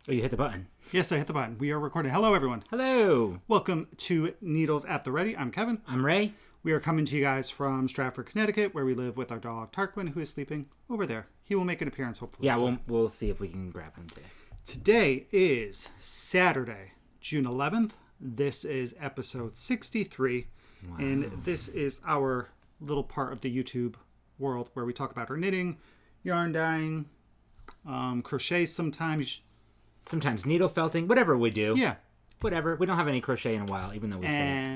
Oh, you hit the button. Yes, I hit the button. We are recording. Hello, everyone. Hello. Welcome to Needles at the Ready. I'm Kevin. I'm Ray. We are coming to you guys from Stratford, Connecticut, where we live with our dog Tarquin, who is sleeping over there. He will make an appearance, hopefully. Yeah, we'll see if we can grab him today. Today is Saturday, June 11th. This is episode 63. Wow. And this is our little part of the YouTube world where we talk about our knitting, yarn dyeing, crochet sometimes. Sometimes needle felting, whatever we do. Yeah. Whatever. We don't have any crochet in a while, even though we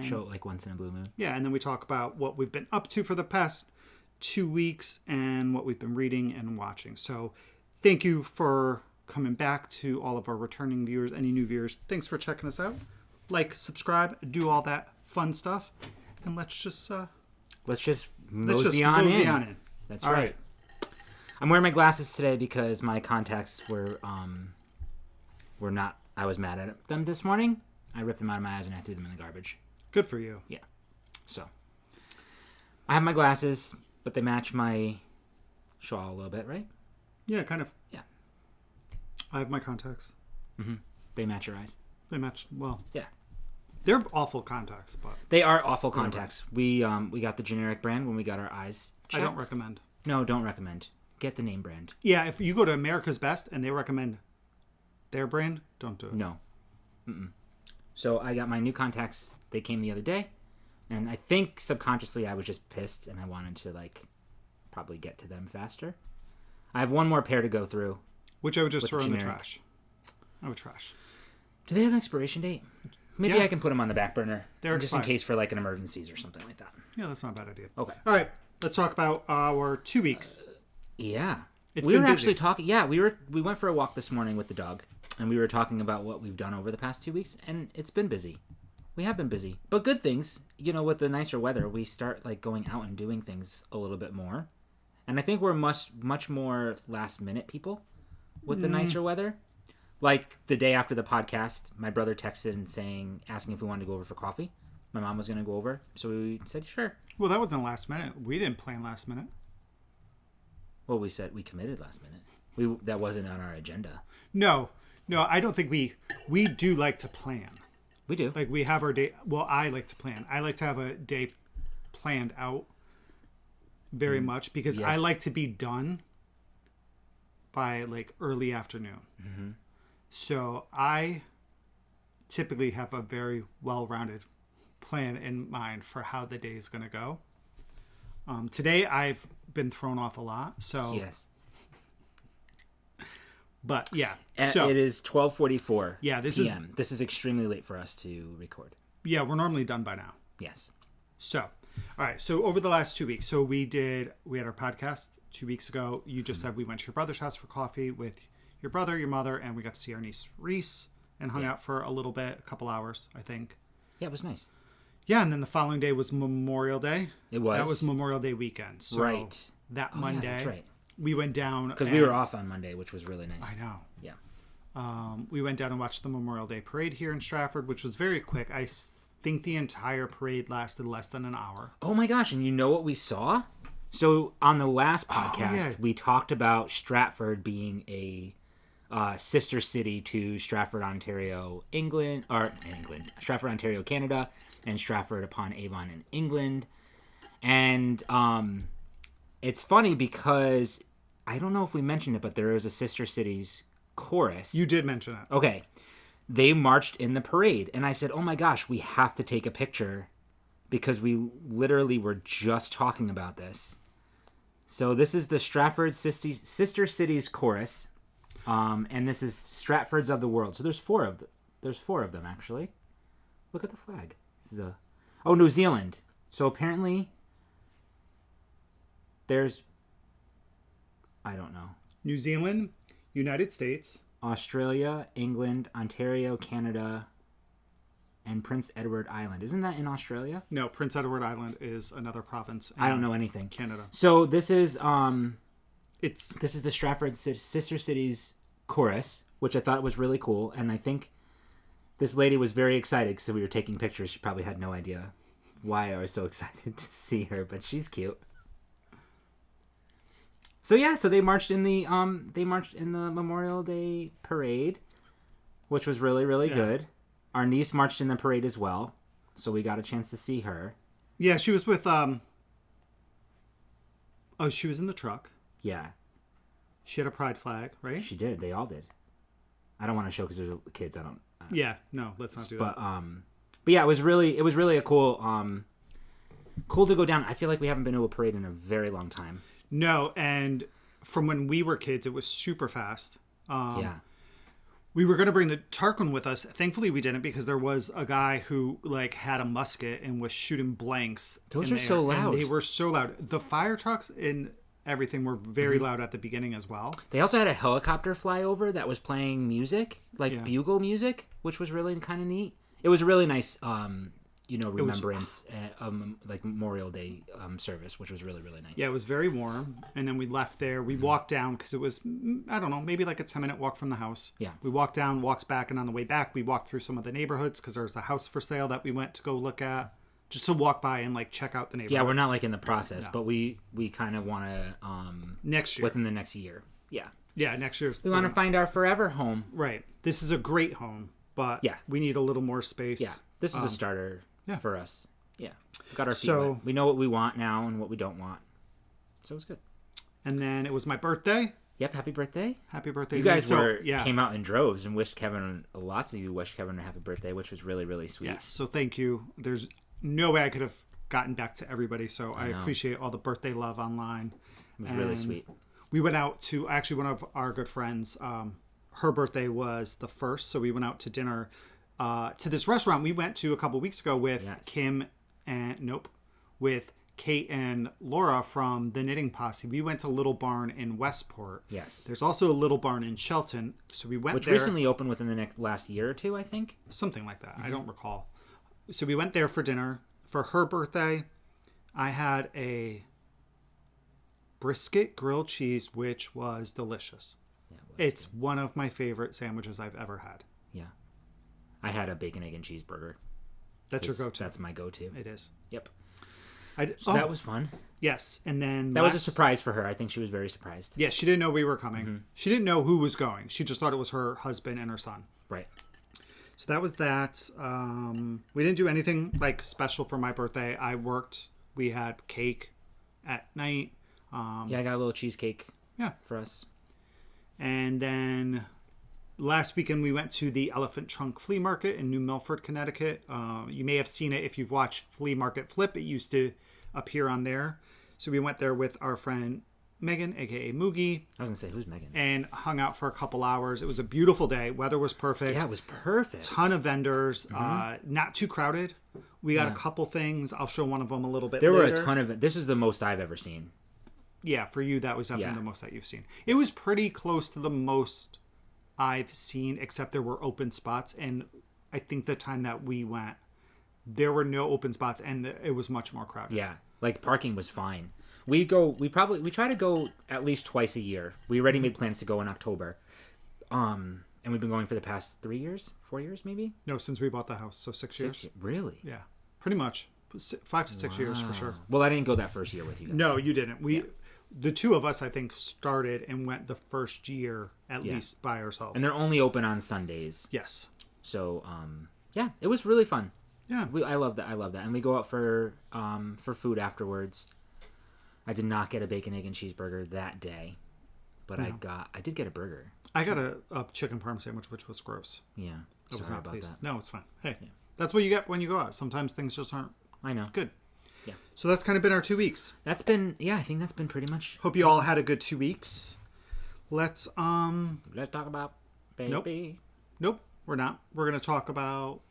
show it like once in a blue moon. Yeah, and then we talk about what we've been up to for the past 2 weeks and what we've been reading and watching. So thank you for coming back to all of our returning viewers, any new viewers. Thanks for checking us out. Like, subscribe, do all that fun stuff. And let's just mosey on in. That's all right. I'm wearing my glasses today because my contacts were not. I was mad at them this morning. I ripped them out of my eyes and I threw them in the garbage. Good for you. Yeah. So I have my glasses, but they match my shawl a little bit, right? Yeah, kind of. Yeah. I have my contacts. Mm-hmm. They match your eyes. They match well. Yeah. They're awful contacts, but they are awful contacts. We got the generic brand when we got our eyes checked. I don't recommend. No, don't recommend. Get the name brand. Yeah, if you go to America's Best and they recommend their brand, don't do it. No. Mm-mm. So I got my new contacts. They came the other day, and I think subconsciously I was just pissed, and I wanted to probably get to them faster. I have one more pair to go through, which I would just throw in the trash. I would trash. Do they have an expiration date? Maybe I can put them on the back burner. They're just in case for an emergencies or something like that. Yeah, that's not a bad idea. Okay. All right. Let's talk about our 2 weeks. Yeah. We were actually talking. Yeah, we went for a walk this morning with the dog, and we were talking about what we've done over the past 2 weeks, and it's been busy. We have been busy, but good things. With the nicer weather, we start going out and doing things a little bit more, and I think we're much more last minute people with the nicer weather. Like the day after the podcast, my brother texted and asking if we wanted to go over for coffee. My mom was going to go over, so we said sure. Well, that wasn't last minute. We didn't plan last minute. Well, we said we committed last minute. That wasn't on our agenda. No, I don't think we do like to plan. We do. We have our day. Well, I like to plan. I like to have a day planned out very much because I like to be done by early afternoon. Mm-hmm. So I typically have a very well-rounded plan in mind for how the day is going to go. Today I've been thrown off a lot. So yes. But yeah, so it is 12:44. Yeah, this PM. This is extremely late for us to record. Yeah, we're normally done by now. Yes. So, all right. So over the last 2 weeks, so we had our podcast 2 weeks ago. You just said we went to your brother's house for coffee with your brother, your mother, and we got to see our niece Brice and hung out for a little bit, a couple hours, I think. Yeah, it was nice. Yeah, and then the following day was Memorial Day. It was. That was Memorial Day weekend. So right. That Monday. Yeah, that's right. We went down because we were off on Monday, which was really nice. I know. Yeah. We went down and watched the Memorial Day parade here in Stratford, which was very quick. I think the entire parade lasted less than an hour. Oh my gosh! And you know what we saw? So on the last podcast, we talked about Stratford being a sister city to Stratford, Ontario, Stratford, Ontario, Canada, and Stratford upon Avon in England. And it's funny because I don't know if we mentioned it, but there is a sister cities chorus. You did mention it. Okay. They marched in the parade, and I said, oh my gosh, we have to take a picture because we literally were just talking about this. So this is the Stratford Sister Cities chorus. And this is Stratfords of the World. So there's four of them actually. Look at the flag. This is New Zealand. So apparently there's I don't know. New Zealand, United States, Australia, England, Ontario, Canada, and Prince Edward Island. Isn't that in Australia? No, Prince Edward Island is another province in I don't know anything. Canada. So this is this is the Stratford Sister Cities chorus, which I thought was really cool, and I think this lady was very excited because we were taking pictures. She probably had no idea why I was so excited to see her, but she's cute. So yeah, so they marched in the Memorial Day parade. which was really, really good. Our niece marched in the parade as well, so we got a chance to see her. Yeah, she was with, she was in the truck. Yeah. She had a pride flag, right? She did. They all did. I don't want to show because there's kids. Yeah, no, let's not do that. But yeah, it was really a cool to go down. I feel like we haven't been to a parade in a very long time. No, and from when we were kids, it was super fast. Yeah. We were going to bring the Tarquin with us. Thankfully, we didn't because there was a guy who had a musket and was shooting blanks. Those are so loud. They were so loud. The fire trucks and everything were very loud at the beginning as well. They also had a helicopter fly over that was playing music, bugle music, which was really kind of neat. It was a really nice, remembrance, Memorial Day service, which was really, really nice. Yeah, it was very warm. And then we left there. We walked down because it was, I don't know, maybe like a 10-minute walk from the house. Yeah. We walked down, walked back, and on the way back, we walked through some of the neighborhoods because there was a house for sale that we went to go look at. Just to walk by and check out the neighborhood. Yeah, we're not in the process, but we kind of want to next year, within the next year. Yeah. Yeah, next year. We want to find our forever home. Right. This is a great home, but we need a little more space. Yeah. This is a starter for us. Yeah. We've got our feet wet. We know what we want now and what we don't want. So it's good. And then it was my birthday. Yep. Happy birthday. Happy birthday. You guys came out in droves and wished Kevin. Lots of you wished Kevin a happy birthday, which was really, really sweet. Yes. So thank you. There's no way I could have gotten back to everybody, so I appreciate all the birthday love online. It was really sweet. We went out to one of our good friends. Her birthday was the 1st, so we went out to dinner to this restaurant we went to a couple weeks ago with with Kate and Laura from the Knitting Posse. We went to Little Barn in Westport. Yes. There's also a Little Barn in Shelton, so we went which there. Which recently opened within the last year or two, I think. Something like that. I don't recall. So we went there for dinner. For her birthday, I had a brisket grilled cheese, which was delicious. Yeah, it's one of my favorite sandwiches I've ever had. Yeah. I had a bacon, egg, and cheeseburger. That's your go-to. That's my go-to. It is. Yep. So that was fun. Yes. And then that was a surprise for her. I think she was very surprised. Yeah, she didn't know we were coming. Mm-hmm. She didn't know who was going. She just thought it was her husband and her son. Right. So that was that. We didn't do anything special for my birthday. I worked. We had cake at night. I got a little cheesecake. Yeah, for us. And then last weekend we went to the Elephant Trunk Flea Market in New Milford, Connecticut. You may have seen it if you've watched Flea Market Flip. It used to appear on there. So we went there with our friend Megan, aka Moogie. I was gonna say, who's Megan? And hung out for a couple hours. It was a beautiful day. Weather was perfect. Yeah, it was perfect. Ton of vendors. Not too crowded. We got a couple things. I'll show one of them a little bit later. There were a ton of. This is the most I've ever seen. Yeah, for you that was definitely the most that you've seen. It was pretty close to the most I've seen, except there were open spots. And I think the time that we went, there were no open spots, and it was much more crowded. Yeah, parking was fine. We try to go at least twice a year. We already made plans to go in October. And we've been going for the past 4 years, maybe? No, since we bought the house. So 6 years. Really? Yeah. Pretty much. 5 to 6 years for sure. Well, I didn't go that first year with you guys. No, you didn't. The two of us, I think, started and went the first year at least by ourselves. And they're only open on Sundays. Yes. So, it was really fun. Yeah. I love that. And we go out for food afterwards. I did not get a bacon, egg, and cheeseburger that day, but I did get a burger. I got a chicken parm sandwich, which was gross. Yeah. I was not pleased. That. No, it's fine. Hey, that's what you get when you go out. Sometimes things just aren't good. Yeah. So that's kind of been our 2 weeks. I think that's been pretty much. Hope you all had a good 2 weeks. Let's talk about baby. Nope, we're not. We're going to talk about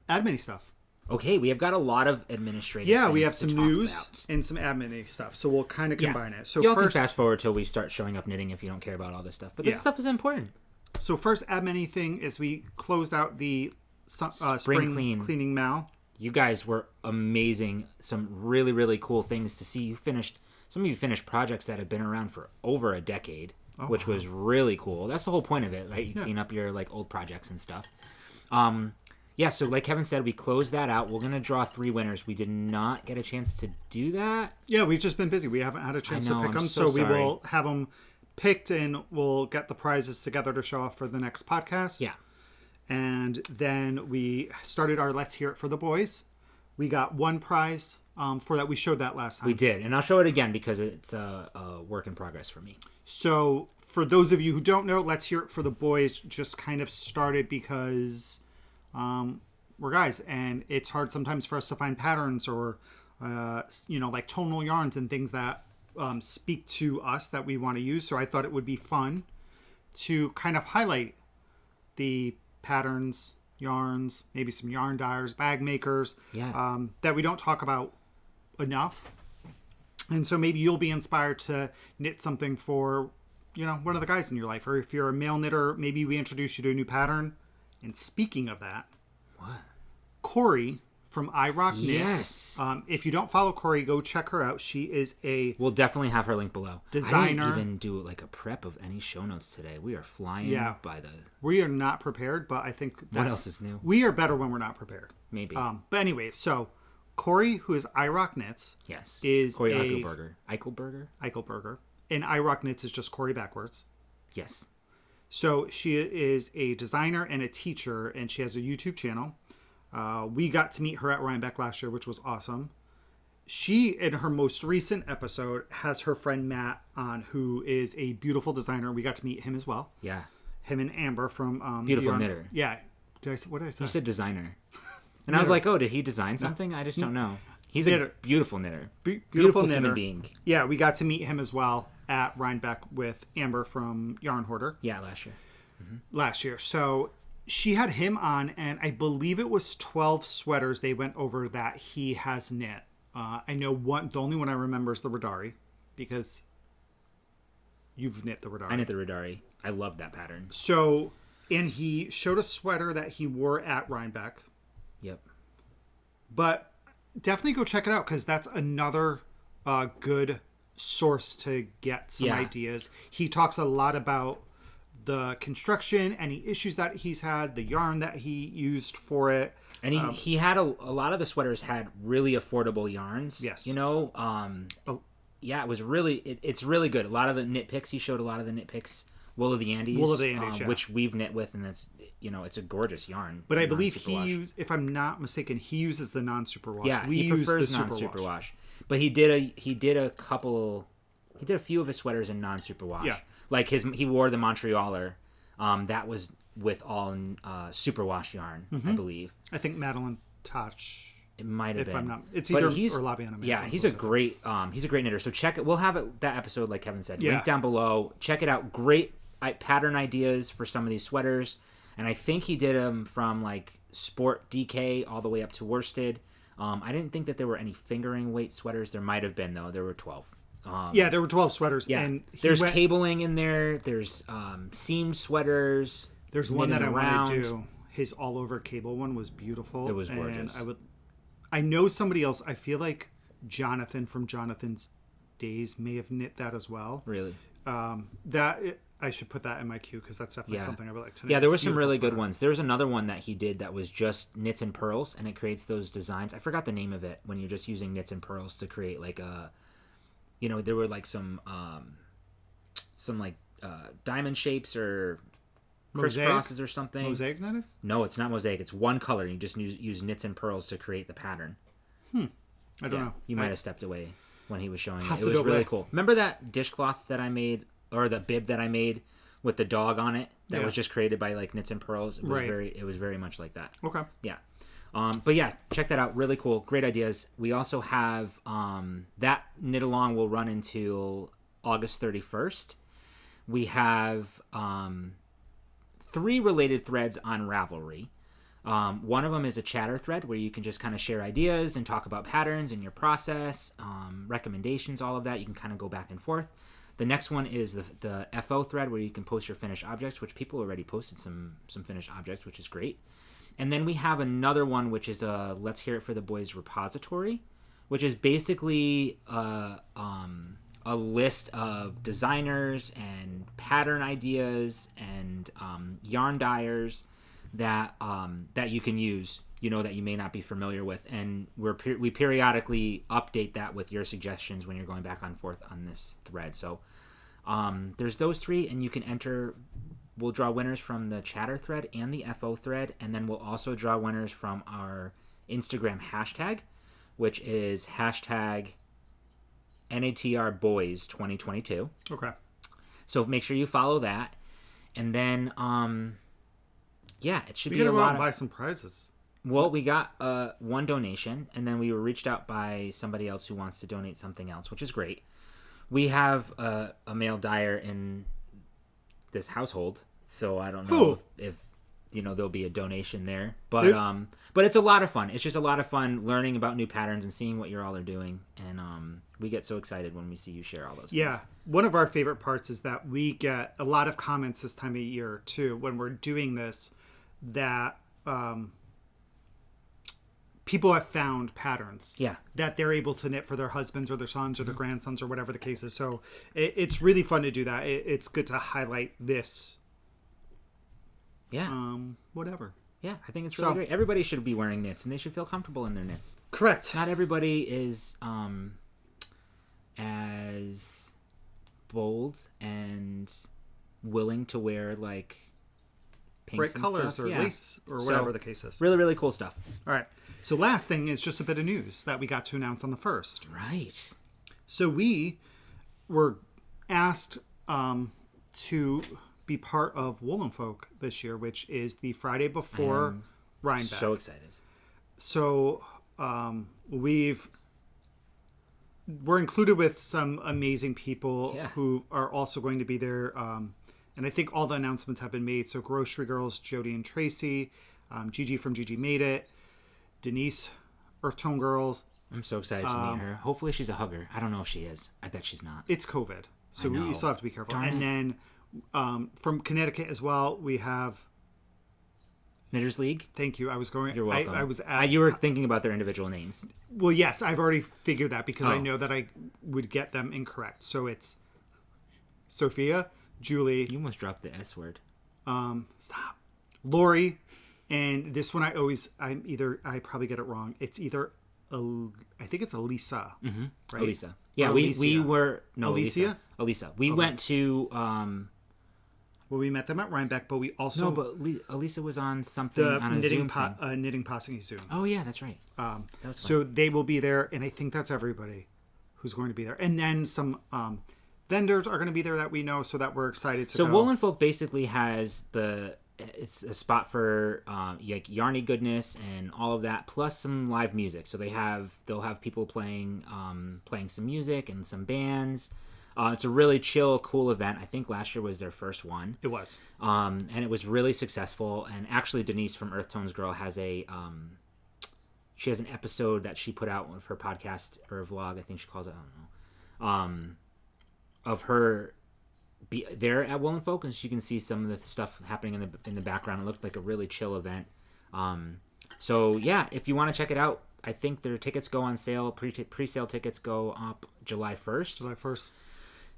admin stuff. Okay, we have got a lot of administrative things we have to some news and some admin stuff, so we'll kind of combine it. So y'all can fast forward till we start showing up knitting if you don't care about all this stuff. But this stuff is important. So first admin thing is we closed out the spring cleaning mal. You guys were amazing. Some really, really cool things to see. Some of you finished projects that have been around for over a decade, which was really cool. That's the whole point of it, right? You clean up your old projects and stuff. So like Kevin said, we closed that out. We're going to draw 3 winners. We did not get a chance to do that. Yeah, we've just been busy. We haven't had a chance to pick them. So we will have them picked, and we'll get the prizes together to show off for the next podcast. Yeah. And then we started our Let's Hear It for the Boys. We got one prize for that. We showed that last time. We did. And I'll show it again because it's a work in progress for me. So for those of you who don't know, Let's Hear It for the Boys just kind of started because we're guys. And it's hard sometimes for us to find patterns or, like tonal yarns and things that speak to us that we want to use. So I thought it would be fun to kind of highlight the patterns, yarns, maybe some yarn dyers, bag makers, that we don't talk about enough. And so maybe you'll be inspired to knit something for, one of the guys in your life. Or if you're a male knitter, maybe we introduce you to a new pattern. And speaking of that, what? Corey from iRock Yes. Knits. If you don't follow Corey, go check her out. She is We'll definitely have her link below. Designer. I didn't even do like a prep of any show notes today. We are flying by the... We are not prepared, but I think what else is new? We are better when we're not prepared. Maybe. But anyway, so Corey, who is iRock Knits, is Corey Eichelberger. And iRock Knits is just Corey backwards. Yes. So she is a designer and a teacher, and she has a YouTube channel. We got to meet her at Rhinebeck last year, which was awesome. She, in her most recent episode, has her friend Matt on, who is a beautiful designer. We got to meet him as well. Yeah. Him and Amber from... Beautiful knitter. Yeah. What did I say? You said designer. And I was like, oh, did he design something? I just don't know. He's a beautiful knitter. Beautiful knitter. Human being. Yeah, we got to meet him as well at Rhinebeck with Amber from Yarn Hoarder. Yeah, last year. Mm-hmm. Last year. So... She had him on, and I believe it was 12 sweaters they went over that he has knit. I know the only one I remember is the Radari, because you've knit the Radari. I knit the Radari. I love that pattern. So, and he showed a sweater that he wore at Rhinebeck. Yep. But definitely go check it out, because that's another good source to get some ideas. He talks a lot about the construction, any issues that he's had, the yarn that he used for it. And he had a lot of the sweaters had really affordable yarns. Yes. Yeah, it was really, it's really good. A lot of the knit picks, he showed a lot of the knit picks, Wool of the Andes. Which we've knit with, and that's, it's a gorgeous yarn. But I believe if I'm not mistaken, he uses the non-superwash. Yeah, he prefers non-superwash. But he did a few of his sweaters in non-superwash. Yeah. Like he wore the Montrealer. That was with all superwash yarn, I believe. I think Madeline Touch. It might have been. If I'm not, it's either or Labiana. Yeah, he's a great knitter. So check it. We'll have that episode, like Kevin said, link down below. Check it out. Great pattern ideas for some of these sweaters, and I think he did them from like Sport DK all the way up to worsted. I didn't think that there were any fingering weight sweaters. There might have been though. There were 12. There were 12 sweaters. Yeah, and there's cabling in there. There's seamed sweaters. There's one that I want to do. His all-over cable one was beautiful. It was gorgeous. And I know somebody else. I feel like Jonathan from Jonathan's Days may have knit that as well. Really? I should put that in my queue because that's definitely something I would like to knit. Yeah, there were some really good ones. There's another one that he did that was just knits and pearls, and it creates those designs. I forgot the name of it when you're just using knits and pearls to create like a... there were like some diamond shapes or crisscrosses or something. Mosaic knitting? No, it's not mosaic. It's one color. You just use knits and pearls to create the pattern. I don't know. You might have stepped away when he was showing it. It was really cool. Remember that dishcloth that I made, or the bib that I made with the dog on it that was just created by like knits and pearls? It was very much like that. Okay. Yeah. But yeah, check that out. Really cool. Great ideas. We also have that knit along will run until August 31st. We have 3 related threads on Ravelry. One of them is a chatter thread where you can just kind of share ideas and talk about patterns and your process, recommendations, all of that. You can kind of go back and forth. The next one is the FO thread where you can post your finished objects, which people already posted some finished objects, which is great. And then we have another one, which is a Let's Hear It for the Boys repository, which is basically a list of designers and pattern ideas and yarn dyers that you can use, that you may not be familiar with. And we periodically update that with your suggestions when you're going back and forth on this thread. So There's those 3, and you can enter. We'll draw winners from the chatter thread and the FO thread, and then we'll also draw winners from our Instagram hashtag, which is hashtag NATRBoys2022. Okay. So make sure you follow that, and then it should be a lot. We gotta buy some prizes. Well, we got one donation, and then we were reached out by somebody else who wants to donate something else, which is great. We have a male dyer in this household, so I don't know if there'll be a donation there, but it's a lot of fun. It's just a lot of fun learning about new patterns and seeing what you all are doing, and we get so excited when we see you share all those things. One of our favorite parts is that we get a lot of comments this time of year too when we're doing this, that people have found patterns that they're able to knit for their husbands or their sons or their grandsons or whatever the case is. So it's really fun to do that. It's good to highlight this. Whatever. Yeah, I think it's really great. Everybody should be wearing knits, and they should feel comfortable in their knits. Correct. Not everybody is as bold and willing to wear like pinks bright colors stuff. Or lace or whatever the case is. Really, really cool stuff. All right. So last thing is just a bit of news that we got to announce on the 1st. Right. So we were asked to be part of Woolen Folk this year, which is the Friday before Rhinebeck. So excited. So we're included with some amazing people who are also going to be there. And I think all the announcements have been made. So Grocery Girls, Jody and Tracy, Gigi from Gigi Made It, Denise, Earth Tone Girls. I'm so excited to meet her. Hopefully she's a hugger. I don't know if she is. I bet she's not. It's COVID, so we still have to be careful. Darn and it. then from Connecticut as well, we have Knitters League. Thank you. I was going. You're welcome. I was. You were thinking about their individual names. Well, yes, I've already figured that because I know that I would get them incorrect. So it's Sophia, Julie. You almost dropped the S word. Stop. Lori, and this one I probably get it wrong. It's either I think it's Elisa. Mm-hmm. Right? Elisa. Yeah, we were Alicia. Elisa. We went to. Well, we met them at Rhinebeck, but we also Elisa was on something on a Zoom thing. Knitting Posse Zoom. Oh yeah, that's right. So they will be there, and I think that's everybody who's going to be there. And then some vendors are going to be there that we know, so that we're excited to go. So Woolen Folk basically has it's a spot for like yarny goodness and all of that, plus some live music. So they'll have people playing some music and some bands. It's a really chill, cool event. I think last year was their first one. It was. And it was really successful. And actually, Denise from Earth Tones Girl has she has an episode that she put out with her podcast or a vlog, I think she calls it, I don't know, of her be there at Woolen Folk, and you can see some of the stuff happening in the background. It looked like a really chill event. So yeah, if you want to check it out, I think their tickets go on sale. Pre-sale tickets go up July 1st. July 1st.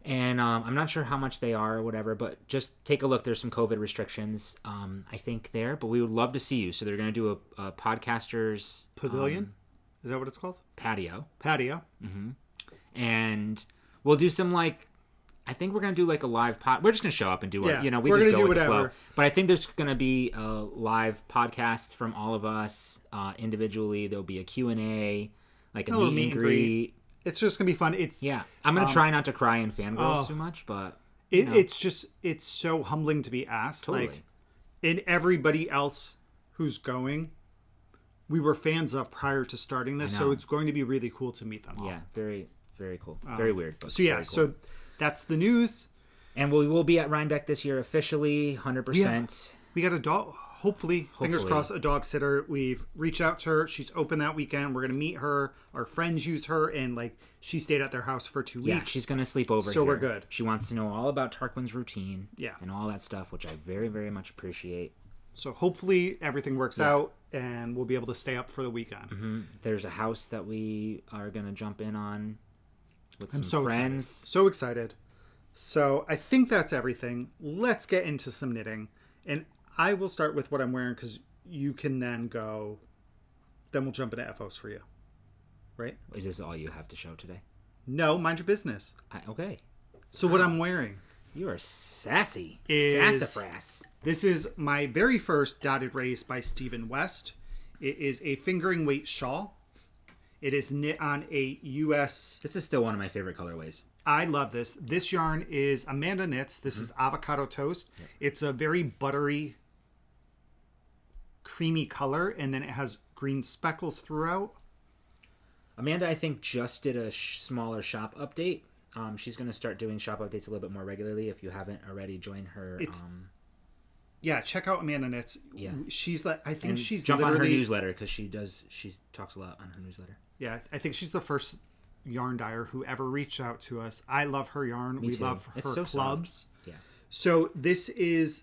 And I'm not sure how much they are or whatever, but just take a look. There's some COVID restrictions, I think, there. But we would love to see you. So they're going to do a podcasters... Pavilion? Is that what it's called? Patio. Mm-hmm. And we'll do some, I think we're going to do, a live pod... We're just going to show up and do what... we we're just go with whatever. the flow. But I think there's going to be a live podcast from all of us individually. There'll be a Q&A, a meet and greet. It's just gonna be fun. I'm gonna try not to cry and fangirl too much, but it's so humbling to be asked. Totally. And everybody else who's going, we were fans of prior to starting this, so it's going to be really cool to meet them all. Yeah, very, very cool. Very weird. But cool. So that's the news. And we will be at Rhinebeck this year officially, 100%. Yeah. We got a dog. Hopefully, fingers crossed, a dog sitter. We've reached out to her. She's open that weekend. We're going to meet her. Our friends use her, and she stayed at their house for 2 weeks. Yeah, she's going to sleep over so here. We're good. She wants to know all about Tarquin's routine and all that stuff, which I very, very much appreciate. So hopefully everything works out, and we'll be able to stay up for the weekend. Mm-hmm. There's a house that we are going to jump in on with some friends. Excited. So excited. So I think that's everything. Let's get into some knitting. And I will start with what I'm wearing because you can then we'll jump into FOs for you. Right? Is this all you have to show today? No, mind your business. Okay. So what I'm wearing... You are sassy. Is- Sassafras. This is my very first dotted race by Stephen West. It is a fingering weight shawl. It is knit on a U.S. This is still one of my favorite colorways. I love this. This yarn is Amanda Knits. This is avocado toast. Yep. It's a very buttery, creamy color, and then it has green speckles throughout. Amanda, I think, just did a smaller shop update. She's going to start doing shop updates a little bit more regularly. If you haven't already, join her. Yeah, check out Amanda Knits. Yeah, she's like, I think she's jump literally... on her newsletter because she talks a lot on her newsletter. Yeah, I think she's the first yarn dyer who ever reached out to us. I love her yarn. We love her so clubs. Soft. Yeah. So this is...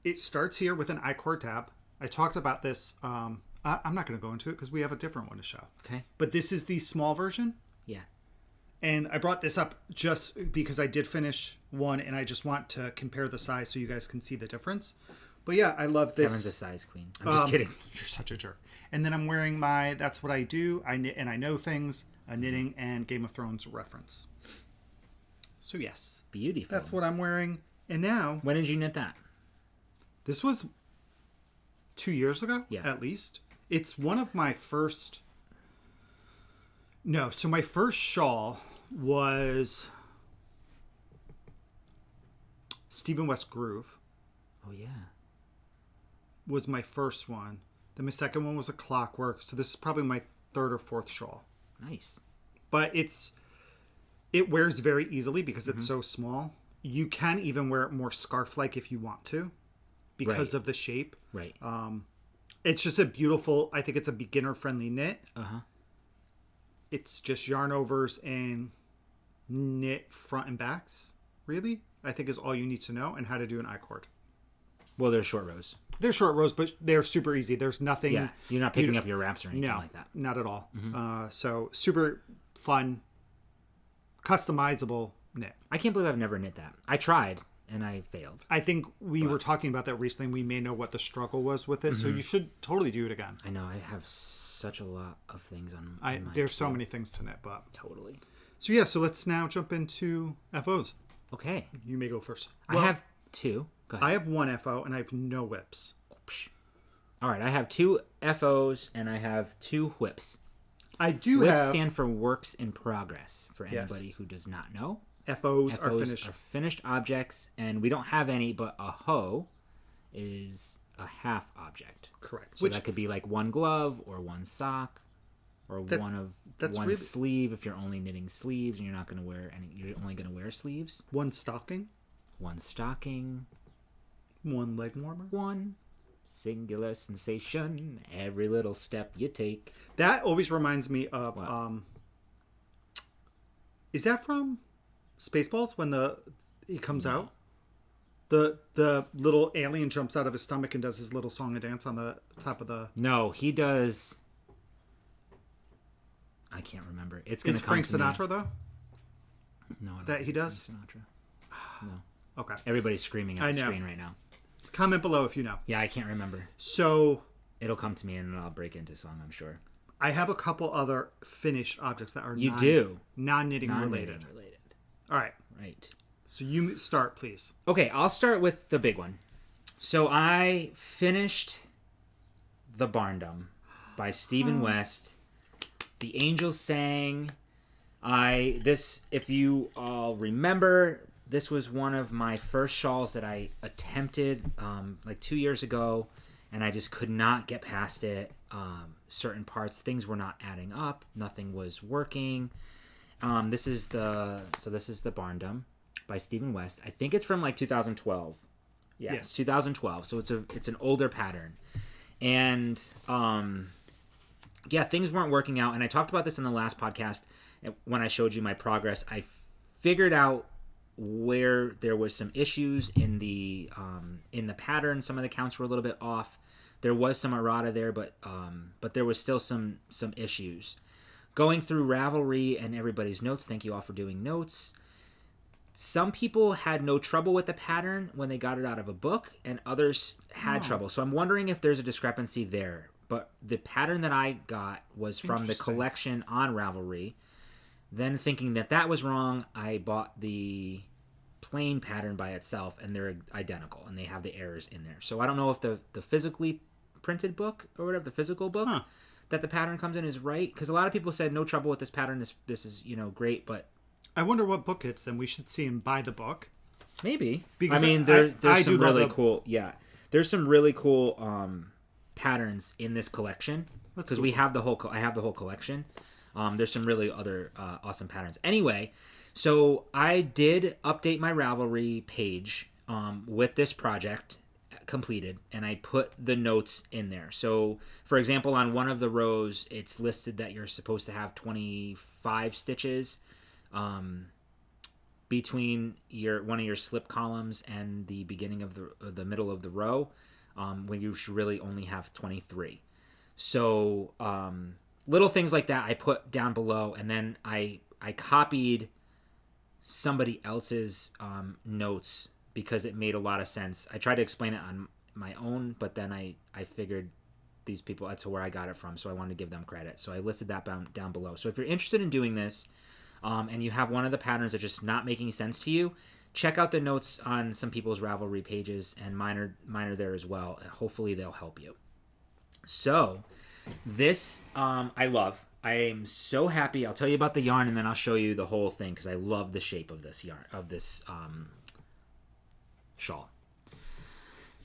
It starts here with an I-cord tab. I talked about this. I'm not going to go into it because we have a different one to show. Okay. But this is the small version. Yeah. And I brought this up just because I did finish one and I just want to compare the size so you guys can see the difference. But yeah, I love this. Kevin's a size queen. I'm just kidding. You're such a jerk. And then I'm wearing my That's What I Do, I Knit and I Know Things, a knitting and Game of Thrones reference. So yes. Beautiful. That's what I'm wearing. And now... When did you knit that? This was 2 years ago, at least. It's one of my first... No, so my first shawl was Stephen West Groove. Oh, yeah. Was my first one. Then my second one was a Clockwork. So this is probably my third or fourth shawl. Nice. But it wears very easily because it's so small. You can even wear it more scarf-like if you want to because of the shape. Right. It's just a beautiful, I think it's a beginner-friendly knit. Uh-huh. It's just yarn overs and knit front and backs, really, I think is all you need to know, and how to do an I-cord. Well, they're short rows. They're short rows, but they're super easy. There's nothing... Yeah, you're not picking up your wraps or anything like that. Not at all. So super fun, customizable knit. I can't believe I've never knit that. I tried, and I failed. I think we were talking about that recently. We may know what the struggle was with it, so you should totally do it again. I know. I have such a lot of things on my There's so many things to knit, but... Totally. So yeah, so let's now jump into FOs. Okay. You may go first. I have two. Go ahead. I have one FO, and I have no whips. All right, I have two FOs, and I have two whips. I do Whips have... stand for works in progress, for anybody who does not know. FOs are finished. Are finished objects, and we don't have any, but a hoe is a half object. Correct. So that could be like one glove or one sock or one sleeve if you're only knitting sleeves and you're not going to wear any. You're only going to wear sleeves. One stocking. One stocking. One leg warmer. One singular sensation. Every little step you take. That always reminds me of. Is that from Spaceballs when he comes out? The little alien jumps out of his stomach and does his little song and dance on the top of the... No, he does... I can't remember. It's going to come Frank Sinatra, though? No, I don't that think he does? Frank Sinatra. No. Okay. Everybody's screaming at the screen right now. Comment below if you know. Yeah, I can't remember. So... It'll come to me and I'll break into song, I'm sure. I have a couple other finished objects that are non-knitting related. All right. Right. So you start, please. Okay, I'll start with the big one. So I finished The Barndom by Stephen West. The Angels Sang. If you all remember, this was one of my first shawls that I attempted like 2 years ago, and I just could not get past it. Certain parts, things were not adding up. Nothing was working. This is the Barndom by Stephen West. I think it's from like 2012. Yeah, yes. It's 2012. So it's an older pattern. And things weren't working out. And I talked about this in the last podcast when I showed you my progress. I figured out where there was some issues in the pattern. Some of the counts were a little bit off. There was some errata there, but there was still some issues. Going through Ravelry and everybody's notes, thank you all for doing notes. Some people had no trouble with the pattern when they got it out of a book, and others had trouble. So I'm wondering if there's a discrepancy there. But the pattern that I got was from the collection on Ravelry. Then thinking that was wrong, I bought the plain pattern by itself, and they're identical, and they have the errors in there. So I don't know if the physically printed book or whatever, the physical book that the pattern comes in is right, because a lot of people said no trouble with this pattern. This is great, but I wonder what book it's in. We should see and buy the book. Maybe. Because I mean, there's some really cool. Yeah, there's some really cool patterns in this collection because we have the whole. I have the whole collection. There's some really other awesome patterns. Anyway, so I did update my Ravelry page with this project completed, and I put the notes in there. So, for example, on one of the rows, it's listed that you're supposed to have 25 stitches between one of your slip columns and the beginning of the middle of the row, when you should really only have 23. So little things like that I put down below, and then I copied somebody else's notes because it made a lot of sense. I tried to explain it on my own, but then I figured these people, that's where I got it from, so I wanted to give them credit. So I listed that down below. So if you're interested in doing this, and you have one of the patterns that's just not making sense to you, check out the notes on some people's Ravelry pages, and mine are there as well. Hopefully they'll help you. So this I love. I am so happy. I'll tell you about the yarn, and then I'll show you the whole thing because I love the shape of this yarn, of this shawl.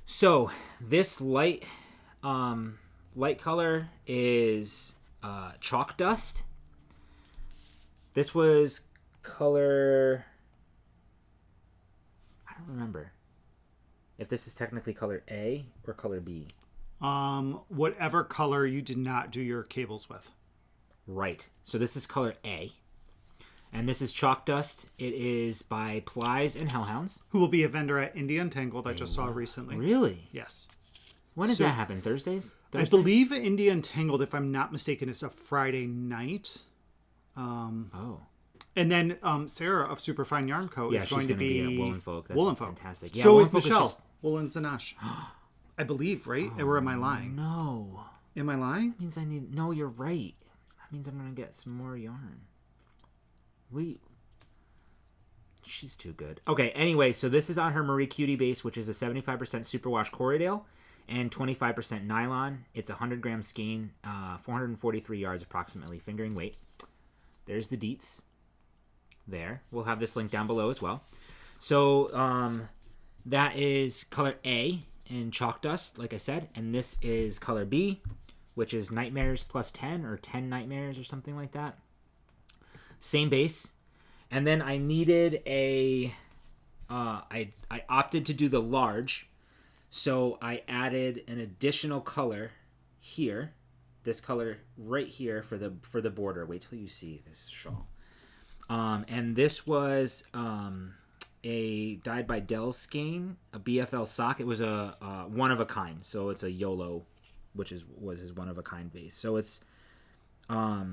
So this light color is chalk dust. This was color, I don't remember if this is technically color A or color B. Whatever color you did not do your cables with. Right. So this is color A. And this is chalk dust. It is by Plies and Hellhounds. Who will be a vendor at India Entangled, I just saw recently. Really? Yes. When does that happen? Thursdays? I believe India Entangled, if I'm not mistaken, is a Friday night. And then Sarah of Superfine Yarn Co. is going to be at Woolen Folk. That's Woolen Folk. Fantastic. Yeah, so Woolen is Folk Michelle. Just... Woolen Zanash. I believe, right? Or am I lying? No. Am I lying? That means No, you're right. That means I'm going to get some more yarn. She's too good. Okay, anyway, so this is on her Marie Cutie base, which is a 75% superwash Corriedale and 25% nylon. It's a 100-gram skein, 443 yards approximately, fingering weight. There's the deets. There. We'll have this link down below as well. So that is color A in chalk dust, like I said, and this is color B, which is Nightmares plus 10 or 10 Nightmares or something like that. Same base. And then I needed I opted to do the large, so I added an additional color here, this color right here for the border. Wait till you see this shawl. And this was a dyed by Dell's skein, a BFL sock. It was a one of a kind, so it's a YOLO, which was his one of a kind base. So it's 80%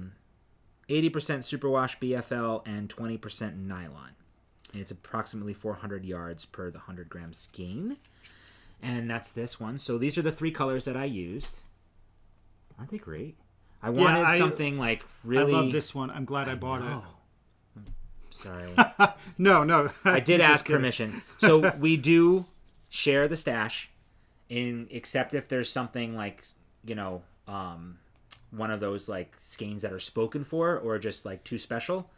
superwash BFL and 20% nylon. And it's approximately 400 yards per the 100-gram skein. And that's this one. So these are the three colors that I used. Aren't they great? I wanted something like really... I love this one. I'm glad I bought it. Sorry. No. I did ask permission. So we do share the stash, except if there's something like, one of those like skeins that are spoken for or just like too special.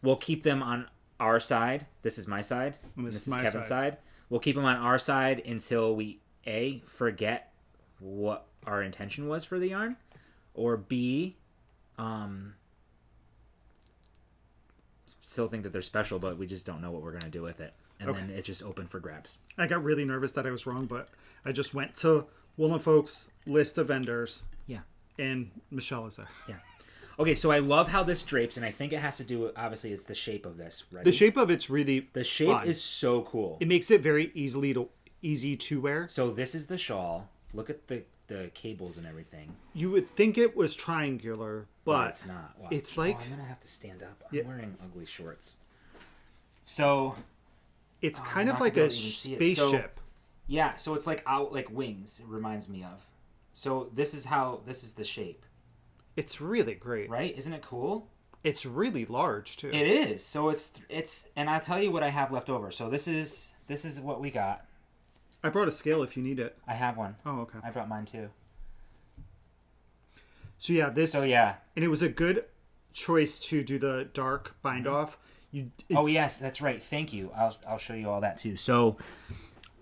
We'll keep them on our side. This is my side. This is Kevin's side. We'll keep them on our side until we A, forget what our intention was for the yarn, or B, still think that they're special, but we just don't know what we're going to do with it. And then it's just open for grabs. I got really nervous that I was wrong, but I just went to Woolen Folks list of vendors. Yeah. And Michelle is there. Yeah. Okay, so I love how this drapes, and I think it has to do with, obviously, it's the shape of this. Ready? The shape of it's really The shape fun. is so cool. It makes it very easy to wear. So this is the shawl. Look at the cables and everything. You would think it was triangular, but it's not. Wow. It's like... I'm going to have to stand up. I'm wearing ugly shorts. So... It's kind of like a spaceship. Yeah, so it's like wings, it reminds me of. So this is the shape. It's really great. Right? Isn't it cool? It's really large too. It is. So it's and I'll tell you what I have left over. So this is what we got. I brought a scale if you need it. I have one. Oh, okay. I brought mine too. So yeah, and it was a good choice to do the dark bind off. Oh yes, that's right. Thank you. I'll show you all that too. So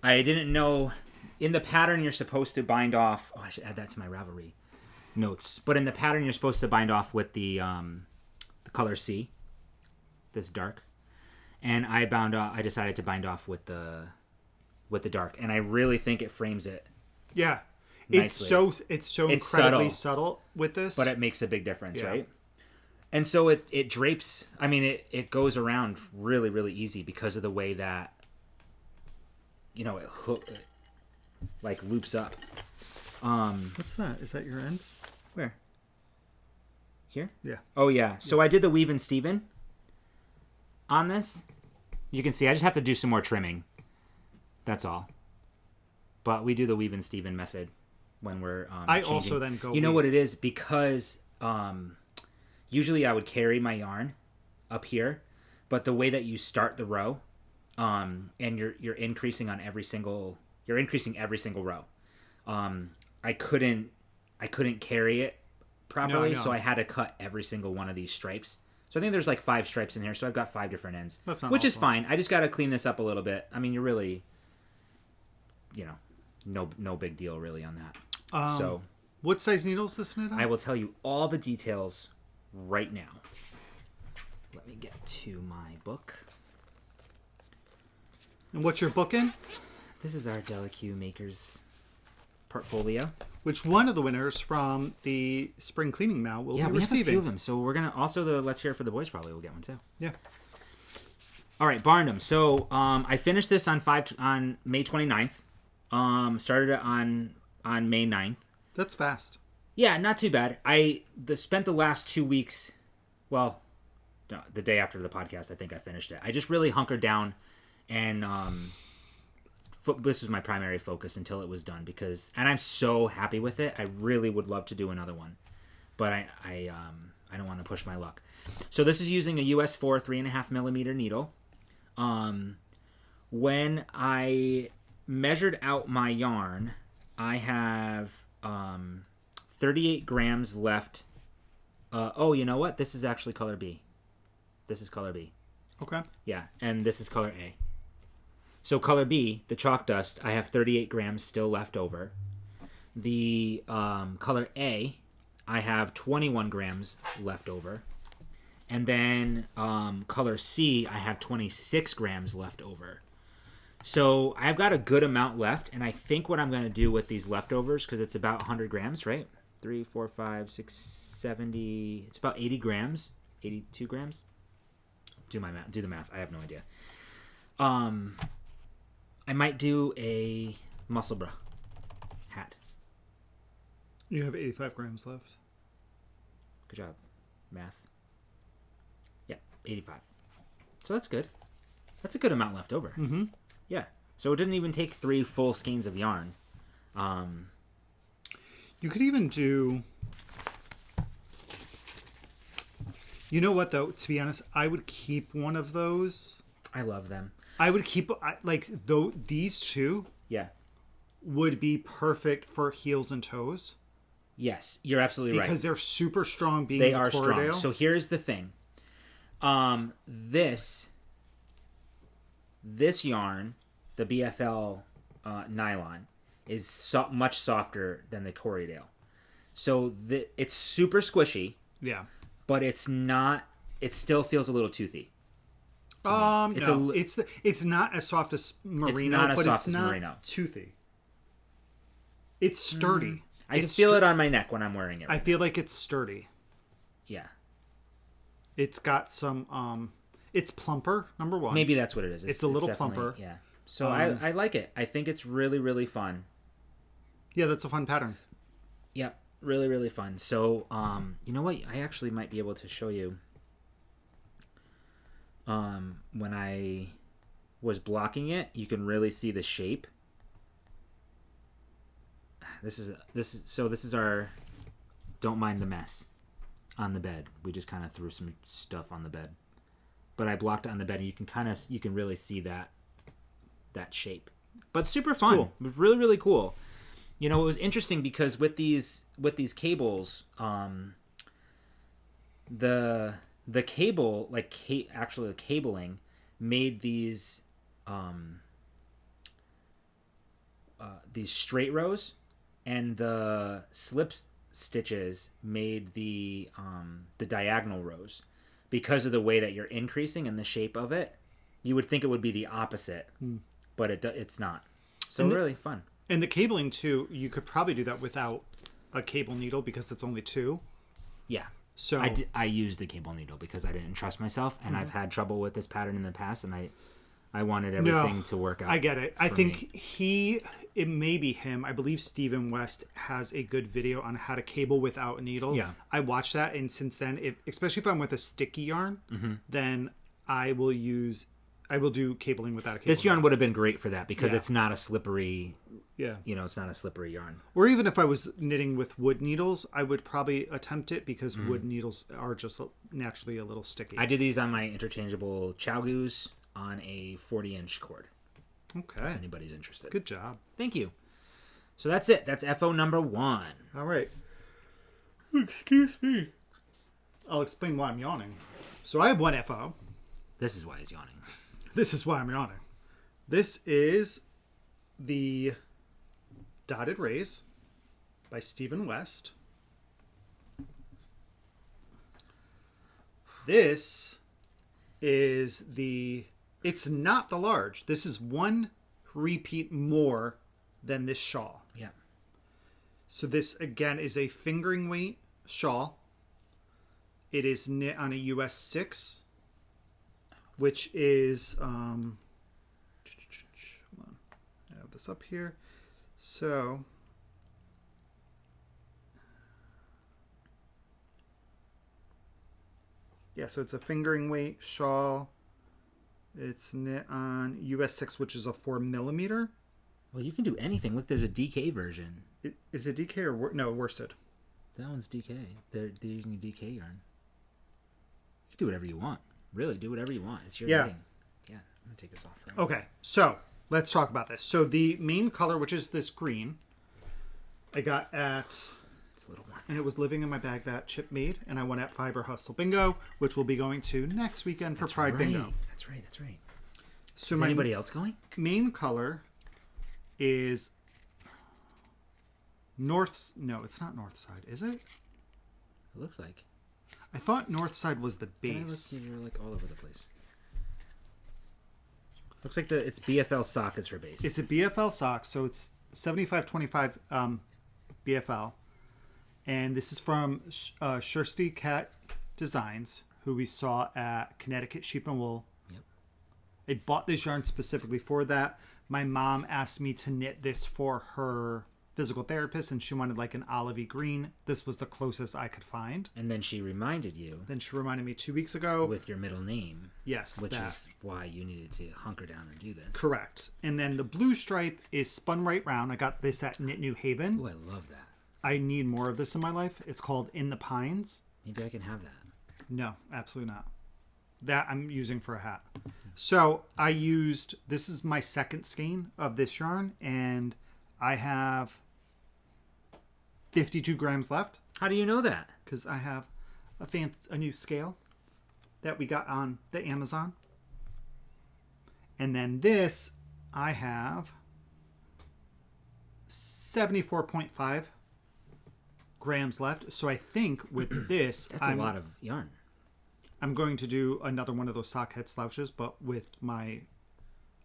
I didn't know in the pattern you're supposed to bind off. Oh, I should add that to my Ravelry notes. But in the pattern you're supposed to bind off with the color C, this dark, and I decided to bind off with the dark, and I really think it frames it. Yeah. Nicely. It's so incredibly subtle with this, but it makes a big difference, right? And so it drapes. I mean, it goes around really, really easy because of the way that it like loops up. What's that? Is that your ends? Where? Here? Yeah. Oh yeah. So I did the weave and Steven on this. You can see I just have to do some more trimming. That's all. But we do the weave and Steven method when we're I changing. also then go. You know what it is? Because usually I would carry my yarn up here, but the way that you start the row, and you're increasing every single row. I couldn't carry it properly, so I had to cut every single one of these stripes. So I think there's like 5 stripes in here, so I've got 5 different ends, which is fine. I just got to clean this up a little bit. I mean, you're really, no big deal really on that. So what size needles is this knit on? I will tell you all the details right now. Let me get to my book. And what's your book in? This is our Delaque Makers portfolio. Which one of the winners from the spring cleaning mail will be receiving. Yeah, we have a few of them. So we're going to also the Let's Hear It for the Boys probably will get one too. Yeah. All right, Barnum. So I finished this on May 29th. Started it on May 9th. That's fast. Yeah, not too bad. I spent the last 2 weeks, well, no, the day after the podcast, I think I finished it. I just really hunkered down, and this was my primary focus until it was done and I'm so happy with it. I really would love to do another one, but I don't want to push my luck. So this is using a US 4 3.5 millimeter needle. When I measured out my yarn, I have 38 grams left. You know what? This is actually color B. This is color B. Okay. Yeah, and this is color A. So color B, the chalk dust, I have 38 grams still left over. The color A, I have 21 grams left over. And then color C, I have 26 grams left over. So I've got a good amount left, and I think what I'm going to do with these leftovers, because it's about 100 grams, right? 3, 4, 5, 6, 70. It's about 80 grams, 82 grams. Do the math. I have no idea. I might do a Musselburgh hat. You have 85 grams left. Good job. Math. Yeah, 85. So that's good. That's a good amount left over. Mm-hmm. Yeah. So it didn't even take 3 full skeins of yarn. You could even do... You know what, though? To be honest, I would keep one of those. I love them. I would keep... these two... Yeah. Would be perfect for heels and toes. Yes, you're absolutely right. Because they're super strong being They in the are Corridale. strong. So here's the thing. This yarn, the BFL nylon, is much softer than the Corridale. So it's super squishy. Yeah. But it's not. It still feels a little toothy. It's not as soft as merino, but it's not toothy. It's sturdy. I can feel it on my neck when I'm wearing it. I feel like it's sturdy. Yeah. It's got some. It's plumper. Number one. Maybe that's what it is. It's a little plumper. Yeah. So I like it. I think it's really, really fun. Yeah, that's a fun pattern. Yeah, really, really fun. So, you know what? I actually might be able to show you. When I was blocking it, you can really see the shape. This is our Don't Mind the Mess. on the bed. We just kind of threw some stuff on the bed. But I blocked it on the bed, and you can really see that shape. But super fun. Cool. It was really, really cool. You know, it was interesting because with these cables, the cable, like actually the cabling, made these straight rows, and the slip stitches made the diagonal rows. Because of the way that you're increasing and the shape of it, you would think it would be the opposite, but it's not. So really fun. And the cabling too, you could probably do that without a cable needle because it's only 2. Yeah. So I used the cable needle because I didn't trust myself, and I've had trouble with this pattern in the past, and I wanted everything to work out. I get it. I think it may be him. I believe Stephen West has a good video on how to cable without a needle. Yeah. I watched that, and since then, especially if I'm with a sticky yarn, then I will do cabling without a cable. This yarn would have been great for that because it's not a slippery. Yeah. You know, it's not a slippery yarn. Or even if I was knitting with wood needles, I would probably attempt it because wood needles are just naturally a little sticky. I did these on my interchangeable Chow Goose on a 40-inch cord. Okay. If anybody's interested. Good job. Thank you. So that's it. That's FO number 1. All right. Excuse me. I'll explain why I'm yawning. So I have one FO. This is why he's yawning. This is why I'm yawning. This is the Dotted Rays by Stephen West. This is it's not the large. This is 1 repeat more than this shawl. Yeah. So this, again, is a fingering weight shawl. It is knit on a US 6, which is, hold on, I have this up here. So, yeah, so it's a fingering weight shawl. It's knit on US 6, which is a 4mm. Well, you can do anything. Look, there's a DK version. Is it DK or no, worsted? That one's DK. They're using a DK yarn. You can do whatever you want. Really, do whatever you want. It's your knitting. Yeah, I'm going to take this off. Okay, so let's talk about this. So the main color, which is this green, I got at... It's a little warm. And it was living in my bag that Chip made, and I won at Fiber Hustle Bingo, which we'll be going to next weekend for Pride Bingo. That's right. So is anybody else going? Main color is North... No, it's not North Side, is it? It looks like. I thought North Side was the base. You're like all over the place. Looks like it's BFL sock is her base. It's a BFL sock, so it's 7525 BFL. And this is from Shirsty Cat Designs, who we saw at Connecticut Sheep and Wool. Yep. I bought this yarn specifically for that. My mom asked me to knit this for her physical therapist, and she wanted like an olivey green. This was the closest I could find. And then she reminded you. Then she reminded me 2 weeks ago. With your middle name. Yes. Which is why you needed to hunker down and do this. Correct. And then the blue stripe is spun right round. I got this at Knit New Haven. Oh, I love that. I need more of this in my life. It's called In the Pines. Maybe I can have that. No, absolutely not. That I'm using for a hat. So I used, this is my second skein of this yarn, and I have 52 grams left. How do you know that? Because I have a new scale that we got on the Amazon. And then this, I have 74.5 grams left. So I think with this, that's a lot of yarn. I'm going to do another one of those sock head slouches, but with my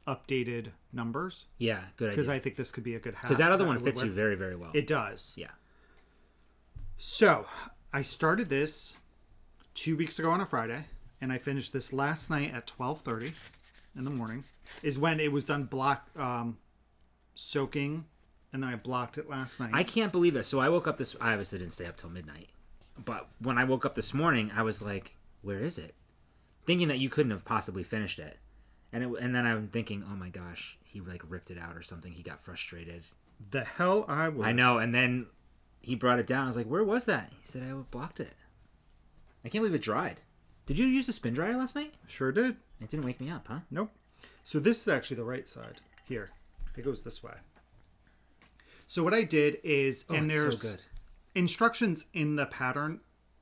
updated numbers. Yeah, good idea. Because I think this could be a good hat. Because that other one fits you very, very well. It does. Yeah. So I started this 2 weeks ago on a Friday, and I finished this last night at 12:30 in the morning. Is when it was done soaking, and then I blocked it last night. I can't believe this. So I woke up I obviously didn't stay up till midnight, but when I woke up this morning, I was like, "Where is it?" Thinking that you couldn't have possibly finished it, and then I'm thinking, "Oh my gosh, he like ripped it out or something. He got frustrated." The hell I would. I know, and then he brought it down. I was like, "Where was that?" He said, "I blocked it." I can't believe it dried. Did you use a spin dryer last night? Sure did. It didn't wake me up, huh? Nope. So this is actually the right side. Here. It goes this way. So what I did is, and there's so instructions in the pattern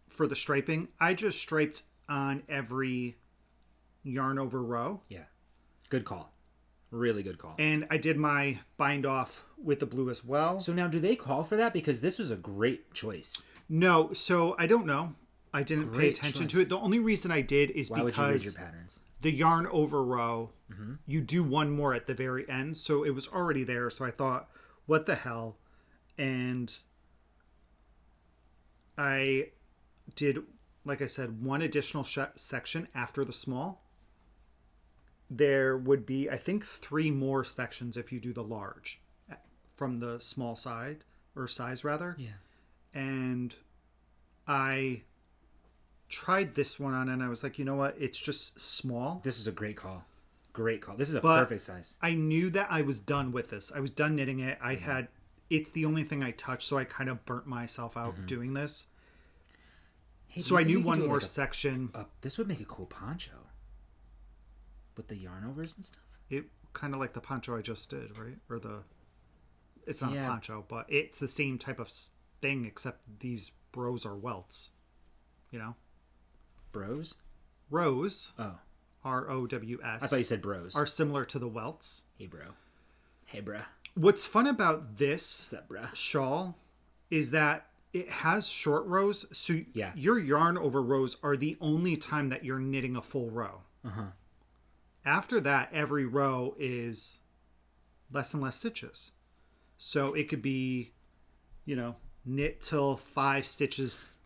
for the striping. I just striped on every yarn over row. Yeah. Good call. Really good call. And I did my bind off with the blue as well. So now do they call for that? Because this was a great choice. No. So I don't know. I didn't pay attention to it. The only reason I did is because would you read your patterns? The yarn over row, you do one more at the very end. So it was already there. So I thought, what the hell? And I did, like I said, one additional section after the small. There would be, I think, 3 more sections if you do the large from the small side, or size rather. Yeah. And I tried this one on and I was like, you know what? It's just small. This is a great call. Great call. This is a perfect size. I knew that I was done with this. I was done knitting it. I had, it's the only thing I touched, so I kind of burnt myself out doing this. Hey, so I knew one more section. This would make a cool poncho. With the yarn overs and stuff? It kind of like the poncho I just did, right? Or it's not a poncho, but it's the same type of thing, except these rows are welts. You know? Bros? Rows. Oh. ROWS. I thought you said bros. Are similar to the welts. Hey, bro. Hey, bruh. What's fun about this What's up, bruh? shawl is that it has short rows. So your yarn over rows are the only time that you're knitting a full row. Uh-huh. After that, every row is less and less stitches. So it could be, knit till 5 stitches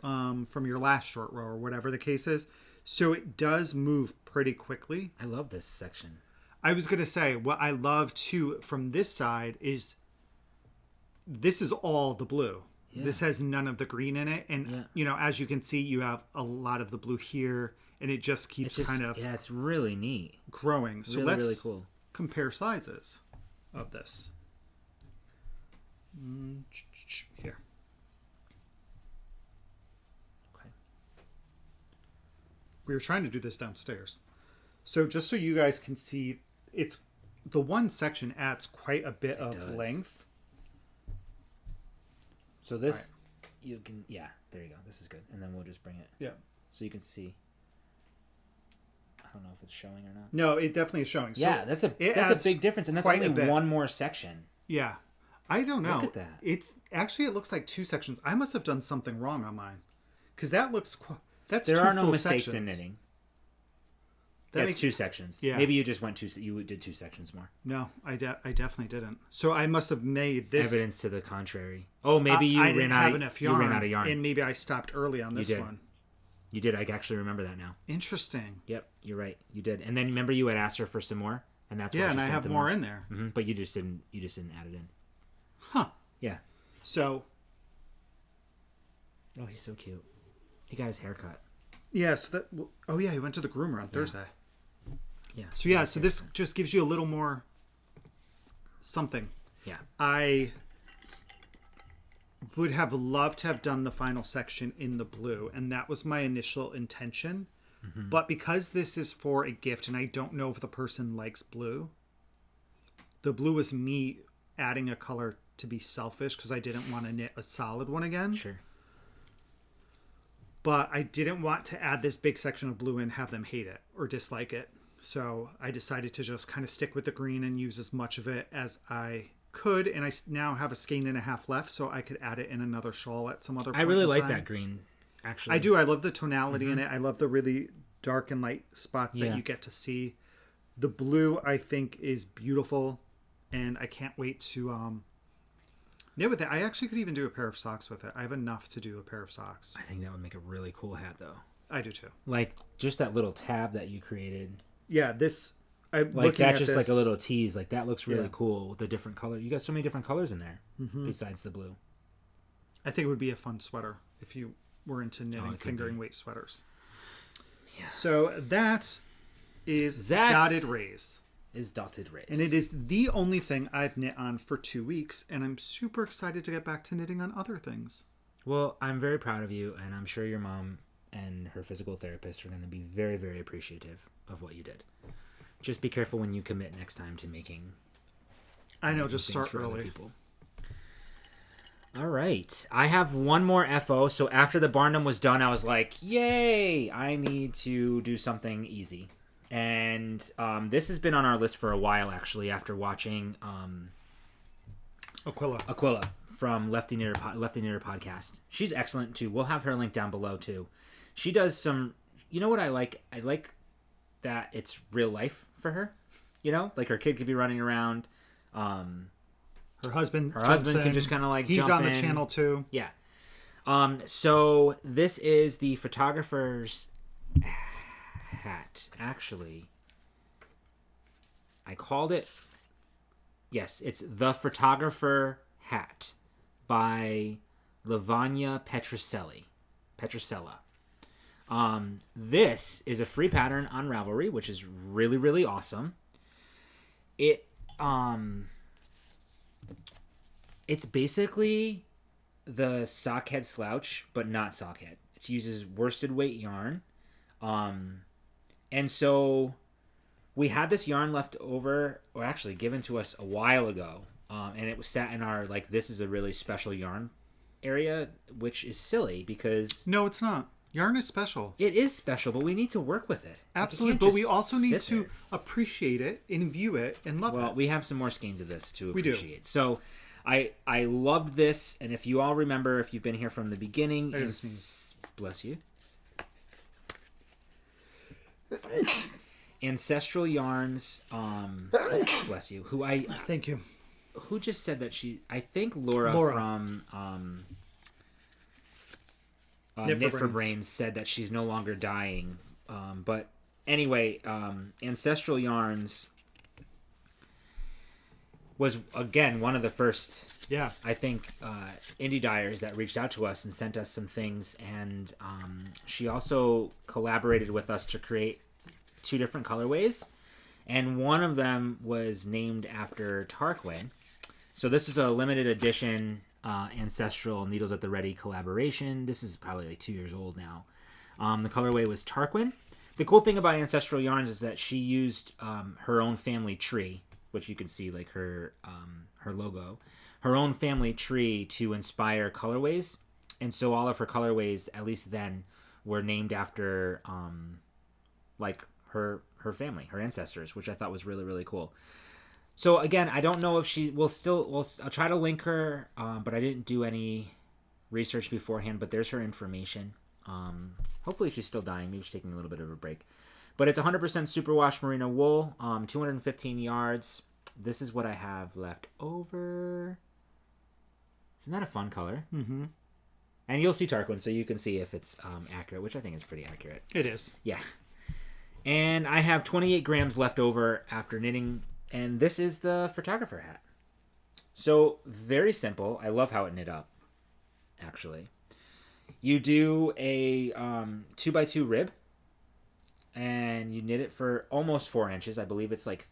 from your last short row or whatever the case is. So it does move pretty quickly. I love this section. I was going to say, what I love too from this side is this is all the blue. Yeah. This has none of the green in it. And, as you can see, you have a lot of the blue here. And it just keeps it's really neat. Growing. So let's really cool. Compare sizes of this. Here. Okay. We were trying to do this downstairs. So just so you guys can see, it's the one section adds quite a bit of length. So this, you can, there you go. This is good. And then we'll just bring it. Yeah. So you can see. I don't know if it's showing or not. No, it definitely is showing. So that's a big difference, and that's only one more section. Yeah, I don't know. Look at that. It looks like 2 sections. I must have done something wrong on mine, because that looks. That's there 2 are no full mistakes sections. in knitting. That's 2 sections. Yeah. Maybe you just you did 2 sections more. No, I definitely didn't. So I must have made this evidence to the contrary. Oh, maybe you ran out of yarn. You ran out of yarn, and maybe I stopped early on this one. You did. I actually remember that now. Interesting. Yep, you're right. You did. And then remember you had asked her for some more, and that's why and I have more in there. Mm-hmm. But you just didn't add it in. Huh. Yeah. So. Oh, he's so cute. He got his haircut. Yeah. So he went to the groomer on Thursday. Yeah. So this just gives you a little more something. Yeah. I would have loved to have done the final section in the blue, and that was my initial intention. Mm-hmm. But because this is for a gift, and I don't know if the person likes blue, the blue was me adding a color to be selfish because I didn't want to knit a solid one again. Sure. But I didn't want to add this big section of blue and have them hate it or dislike it. So I decided to just kind of stick with the green and use as much of it as I could, and I now have a skein and a half left, so I could add it in another shawl at some other point. I really like that green, actually. I do. I love the tonality in it. I love the really dark and light spots that you get to see. The blue, I think, is beautiful, and I can't wait to knit with it. I actually could even do a pair of socks with it. I have enough to do a pair of socks. I think that would make a really cool hat, though. I do, too. Like, just that little tab that you created. Yeah, this... Like that's just like a little tease. Like that looks really cool with the different color. You got so many different colors in there besides the blue. I think it would be a fun sweater if you were into knitting fingering weight sweaters. Yeah. So that is dotted rays. And it is the only thing I've knit on for 2 weeks, and I'm super excited to get back to knitting on other things. Well, I'm very proud of you, and I'm sure your mom and her physical therapist are going to be very, very appreciative of what you did. Just be careful when you commit next time to making. I know, just start early. People. All right. I have one more FO. So after the Barnum was done, I was like, yay, I need to do something easy. And this has been on our list for a while, actually, after watching Aquila from Lefty Knitter podcast. She's excellent, too. We'll have her link down below, too. She does some... You know what I like? I like that it's real life for her. You know? Like, her kid could be running around... Her husband can just kind of like he's jump on the in. channel too. Yeah. So this is the photographer's hat. Actually, I called it. Yes, it's the photographer hat by Lavagna Petrosella. This is a free pattern on Ravelry, which is really, really awesome. It's basically the sockhead slouch, but not sockhead. It uses worsted weight yarn. And so we had this yarn left over, or actually given to us a while ago. And it was sat in our, like, this is a really special yarn area, which is silly because... No, it's not. Yarn is special. It is special, but we need to work with it. Absolutely, but we also need to appreciate it and view it and love it. Well, we have some more skeins of this to appreciate. We do. So I loved this, and if you all remember, if you've been here from the beginning, bless you. Ancestral Yarns, bless you. Thank you. Who just said that I think Laura. From Knit for Brains said that she's no longer dying. But anyway, Ancestral Yarns was, again, one of the first, I think, indie dyers that reached out to us and sent us some things. And she also collaborated with us to create 2 different colorways. And one of them was named after Tarquin. So this is a limited edition Ancestral Needles at the Ready collaboration. This is probably like 2 years old now. The colorway was Tarquin. The cool thing about Ancestral Yarns is that she used her own family tree, which you can see like her logo, her own family tree to inspire colorways. And so all of her colorways, at least then, were named after like her family, her ancestors, which I thought was really, really cool. So again, I don't know if I'll try to link her, but I didn't do any research beforehand, but there's her information. Hopefully she's still dying. Maybe she's taking a little bit of a break. But it's 100% superwash merino wool, 215 yards. This is what I have left over. Isn't that a fun color? Mm-hmm. And you'll see Tarquin, so you can see if it's accurate, which I think is pretty accurate. It is. Yeah. And I have 28 grams left over after knitting, and this is the photographer hat. So, very simple. I love how it knit up, actually. You do a 2x2 rib, and you knit it for almost 4 inches. I believe it's like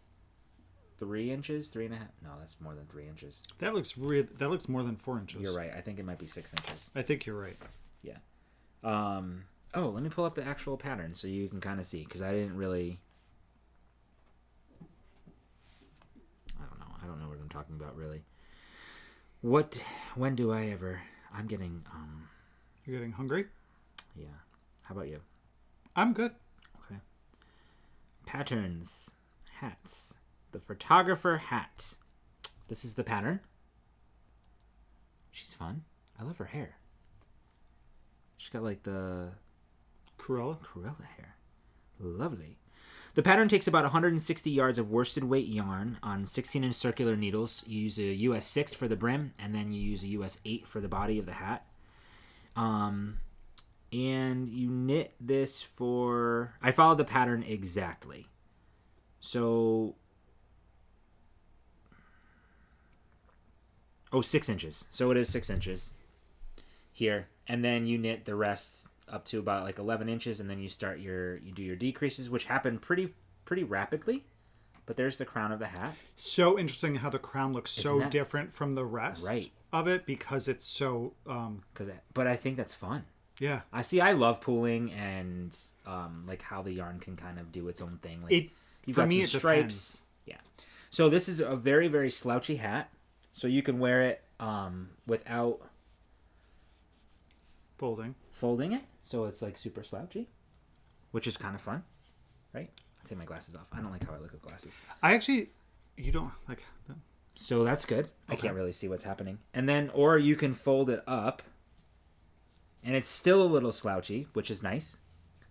3 inches, 3.5. No, that's more than 3 inches. That looks more than 4 inches. You're right. I think it might be 6 inches. I think you're right. Yeah. Oh, let me pull up the actual pattern so you can kind of see, because I didn't really... I don't know what I'm talking about, really. When do I ever... I'm getting... You're getting hungry? Yeah. How about you? I'm good. Okay. Patterns. Hats. The photographer hat. This is the pattern. She's fun. I love her hair. She's got like the... Cruella hair. Lovely. The pattern takes about 160 yards of worsted weight yarn on 16-inch circular needles. You use a US 6 for the brim, and then you use a US 8 for the body of the hat. And you knit this for... I followed the pattern exactly. So... 6 inches. So it is 6 inches here. And then you knit the rest up to about like 11 inches, and then you do your decreases, which happen pretty rapidly. but there's the crown of the hat. So interesting how the crown looks so different from the rest of it because it's so... But I think that's fun. Yeah. I love pooling and like how the yarn can kind of do its own thing. Like you've got some stripes. Depends. Yeah. So this is a very, very slouchy hat. So you can wear it without folding it. So it's like super slouchy, which is kind of fun, right? I'll take my glasses off. I don't like how I look with glasses. You don't like them. So that's good. Okay. I can't really see what's happening. And then, or you can fold it up and it's still a little slouchy, which is nice,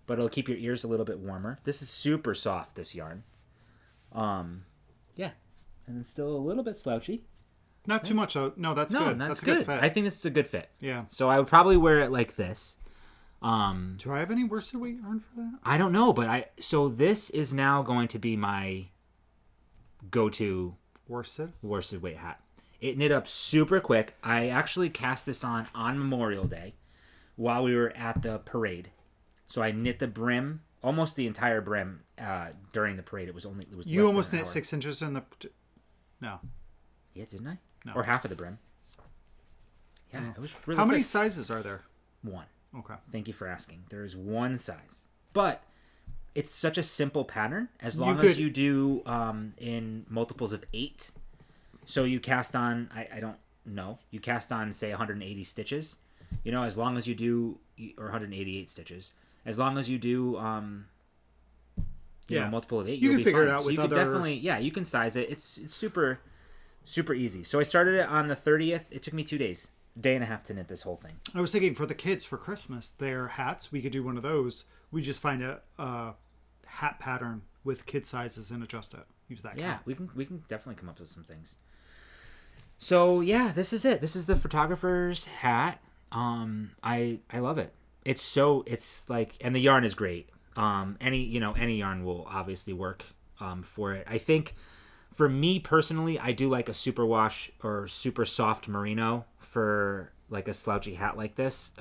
but it'll keep your ears a little bit warmer. This is super soft, this yarn. Yeah. And it's still a little bit slouchy. Not too much. No, that's good. That's a good. good fit. I think this is a good fit. Yeah. So I would probably wear it like this. Do I have any worsted weight yarn for that? I don't know, but so this is now going to be my go-to worsted weight hat. It knit up super quick. I actually cast this on Memorial Day while we were at the parade. So I knit the brim, almost the entire brim, during the parade. It was you almost knit 6 inches in the. No. Yeah, didn't I? No. Or half of the brim. Yeah, It was really. How many sizes are there? 1. Okay. Thank you for asking. There is 1 size, but it's such a simple pattern. As long as you do in multiples of 8. So you cast on. I don't know. You cast on say 180 stitches. You know, as long as you do, or 188 stitches. As long as you do, you know, multiple of 8, you you'll can be figure fine. it out so with you other. Can definitely, you can size it. It's super, super easy. So I started it on the 30th. It took me 2 days, day and a half to knit this whole thing. I was thinking for the kids for Christmas, their hats. We could do one of those. We just find a hat pattern with kid sizes and adjust it. Use that. Yeah, we can definitely come up with some things. So yeah, this is it. This is the photographer's hat. I love it. It's like, and the yarn is great. Any yarn will obviously work for it. I think for me personally, I do like a super wash or super soft merino for like a slouchy hat like this.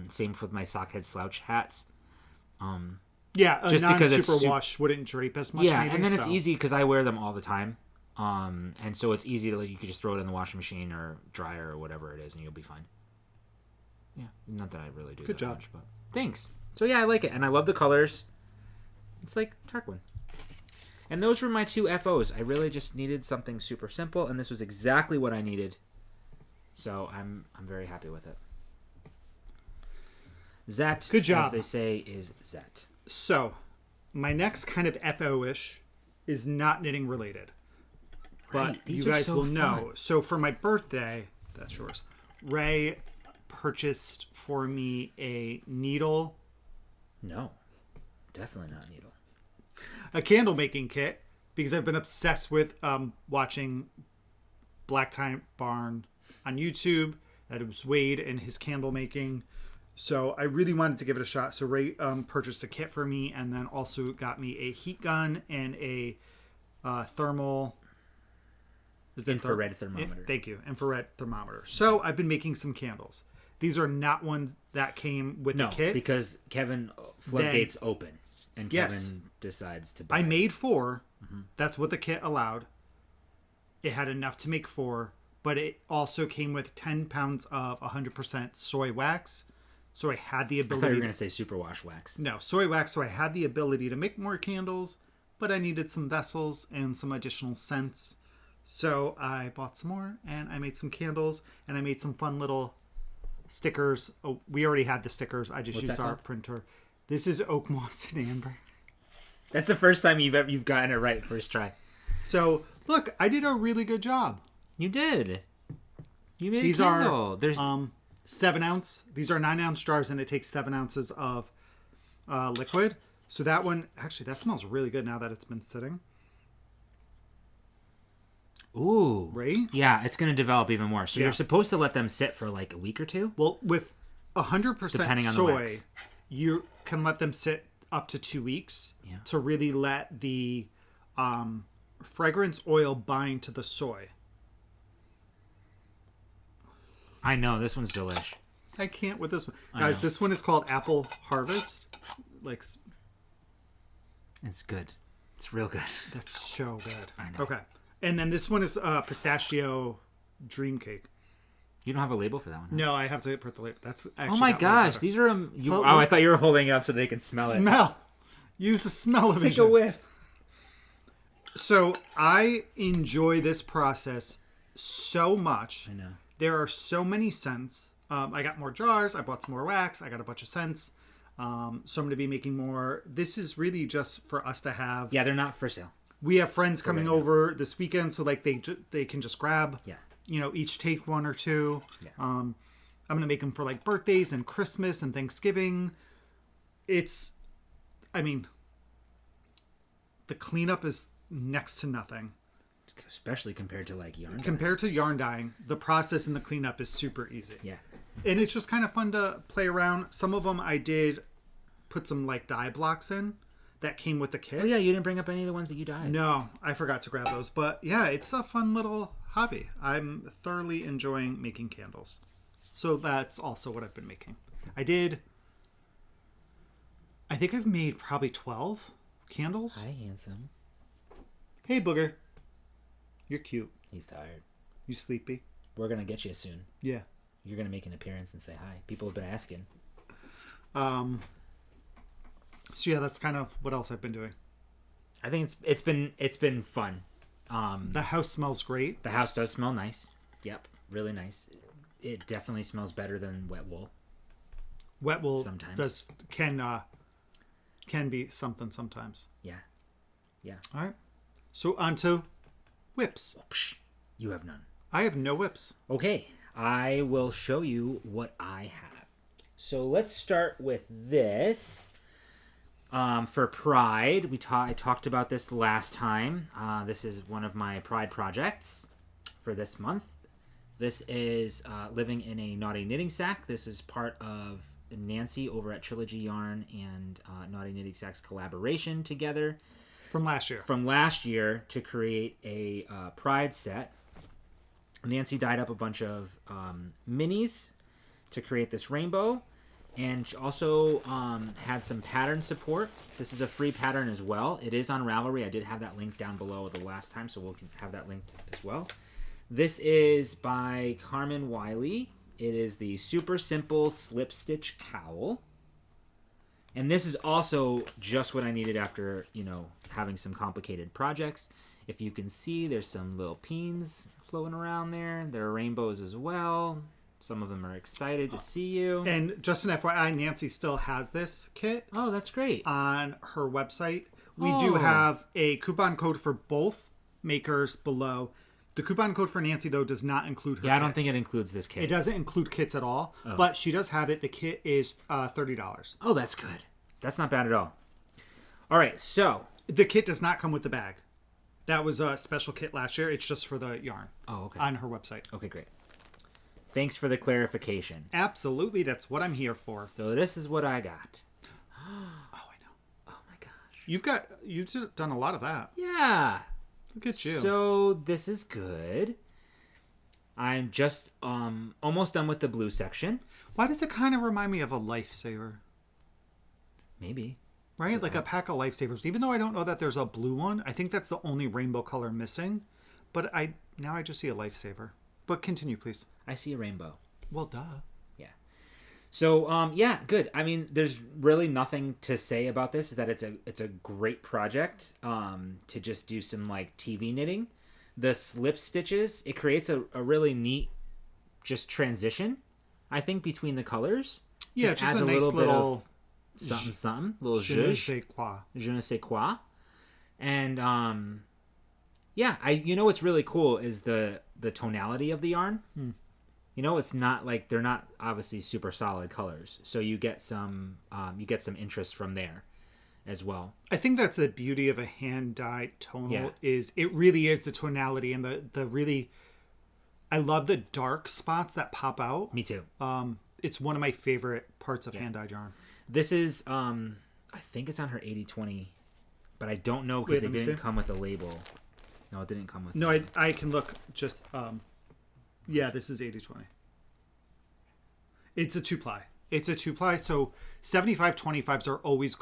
Same with my sockhead slouch hats. Yeah, a non-super wash wouldn't drape as much. Yeah, maybe, and then it's easy because I wear them all the time. And so it's easy to, like, you could just throw it in the washing machine or dryer or whatever it is, and you'll be fine. Yeah, not that I really do Good that job. much, but thanks. So yeah, I like it, and I love the colors. It's like Tarquin. And those were my 2 FOs. I really just needed something super simple, and this was exactly what I needed. So I'm very happy with it. Zet, good job, as they say, is Zet. So, my next kind of FO-ish is not knitting related. But you guys will know. So for my birthday, that's yours, Ray purchased for me a needle. No, definitely not a needle. A candle making kit, because I've been obsessed with watching Black Tie Barn on YouTube. That was Wade and his candle making. So I really wanted to give it a shot. So Ray purchased a kit for me and then also got me a heat gun and a thermal... Infrared thermometer. Thank you. Infrared thermometer. So I've been making some candles. These are not ones that came with the kit. Because Kevin floodgates open and Kevin decides to buy. I made 4. Mm-hmm. That's what the kit allowed. It had enough to make 4, but it also came with 10 pounds of 100% soy wax. So I had the ability. I thought you were going to say superwash wax. No, soy wax. So I had the ability to make more candles, but I needed some vessels and some additional scents. So I bought some more, and I made some candles, and I made some fun little stickers. Oh, we already had the stickers. I just used our printer. This is oak moss and amber. That's the first time you've gotten it right first try. So look, I did a really good job. You did. You made a candle. These are 7 ounce. These are 9 ounce jars, and it takes 7 ounces of liquid. So that one, actually, that smells really good now that it's been sitting. Ooh. Right? Yeah, it's going to develop even more. So you're supposed to let them sit for like a week or 2? Well, with 100% soy, you can let them sit up to 2 weeks to really let the fragrance oil bind to the soy. I know, this one's delish. I can't with this one. Guys, this one is called Apple Harvest. It's good. It's real good. That's so good. I know. Okay. And then this one is pistachio dream cake. You don't have a label for that one, huh? No, I have to put the label. That's actually. Oh my gosh, these are I thought you were holding it up so they could smell it. Smell. Use the smell of it. Take a whiff. So I enjoy this process so much. I know. There are so many scents. I got more jars. I bought some more wax. I got a bunch of scents. So I'm going to be making more. This is really just for us to have. Yeah, they're not for sale. We have friends coming over this weekend, so like they can just grab. Yeah. Each take one or two. Yeah. I'm going to make them for like birthdays and Christmas and Thanksgiving. The cleanup is next to nothing. Especially compared to like yarn. Compared to yarn dyeing, the process in the cleanup is super easy. Yeah. And it's just kind of fun to play around. Some of them I did put some like dye blocks in that came with the kit. Oh yeah, you didn't bring up any of the ones that you dyed. No, I forgot to grab those. But yeah, it's a fun little hobby. I'm thoroughly enjoying making candles. So that's also what I've been making. I think I've made probably 12 candles. Hi, handsome. Hey, Booger. You're cute. He's tired. You sleepy? We're going to get you soon. Yeah. You're going to make an appearance and say hi. People have been asking. So yeah, that's kind of what else I've been doing. I think it's been fun. The house smells great. The house does smell nice. Yep, really nice. It definitely smells better than wet wool. Wet wool sometimes can be something sometimes. Yeah. All right. So on to whips. You have none. I have no whips. Okay, I will show you what I have. So let's start with this. For Pride, I talked about this last time. This is one of my Pride projects for this month. This is living in a Naughty Knitting Sack. This is part of Nancy over at Trilogy Yarn and Naughty Knitting Sack's collaboration together. From last year to create a Pride set. Nancy dyed up a bunch of minis to create this rainbow. And she also had some pattern support. This is a free pattern as well. It is on Ravelry. I did have that link down below the last time, so we'll have that linked as well. This is by Carmen Wiley. It is the Super Simple Slip Stitch Cowl. And this is also just what I needed after, having some complicated projects. If you can see, there's some little peens floating around there. There are rainbows as well. Some of them are excited to see you. And just an FYI, Nancy still has this kit. Oh, that's great. On her website. We do have a coupon code for both makers below. The coupon code for Nancy, though, does not include her kits. I don't think it includes this kit. It doesn't include kits at all, but she does have it. The kit is $30. Oh, that's good. That's not bad at all. All right, so. The kit does not come with the bag. That was a special kit last year. It's just for the yarn. Oh, okay. On her website. Okay, great. Thanks for the clarification. Absolutely. That's what I'm here for. So this is what I got. Oh, I know. Oh, my gosh. You've done a lot of that. Yeah. Look at you. So this is good. I'm just almost done with the blue section. Why does it kind of remind me of a lifesaver? Maybe. Right? Like a pack of lifesavers. Even though I don't know that there's a blue one, I think that's the only rainbow color missing. But now I just see a lifesaver. But continue, please. I see a rainbow. Well, duh. Yeah. So, yeah, good. I mean, there's really nothing to say about this. That it's a great project to just do some like TV knitting. The slip stitches, it creates a really neat just transition, I think, between the colors. Yeah, just adds a nice little something, little je ne sais quoi. Je ne sais quoi. And yeah, what's really cool is the tonality of the yarn. It's not like they're not obviously super solid colors, so you get some interest from there as well. I think that's the beauty of a hand dyed tonal is it really is the tonality and the really. I love the dark spots that pop out. Me too. It's one of my favorite parts of hand dyed yarn. This is I think it's on her 80/20, but I don't know because it didn't come with a label. No, it didn't come with. No, I can look just. Yeah, this is 80/20. It's a 2-ply. So 75/25s are always.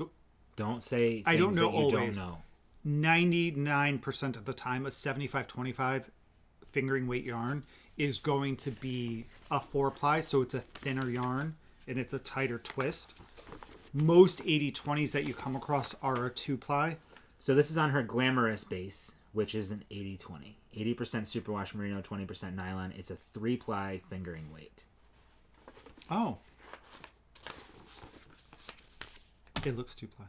Don't say. I don't know that you always. Don't know. 99% of the time, a 75-25 fingering weight yarn is going to be a 4-ply, so it's a thinner yarn and it's a tighter twist. Most 80-20s that you come across are a 2-ply. So this is on her Glamorous base, which is an 80-20. 80% superwash merino, 20% nylon. It's a 3-ply fingering weight. Oh. It looks 2-ply.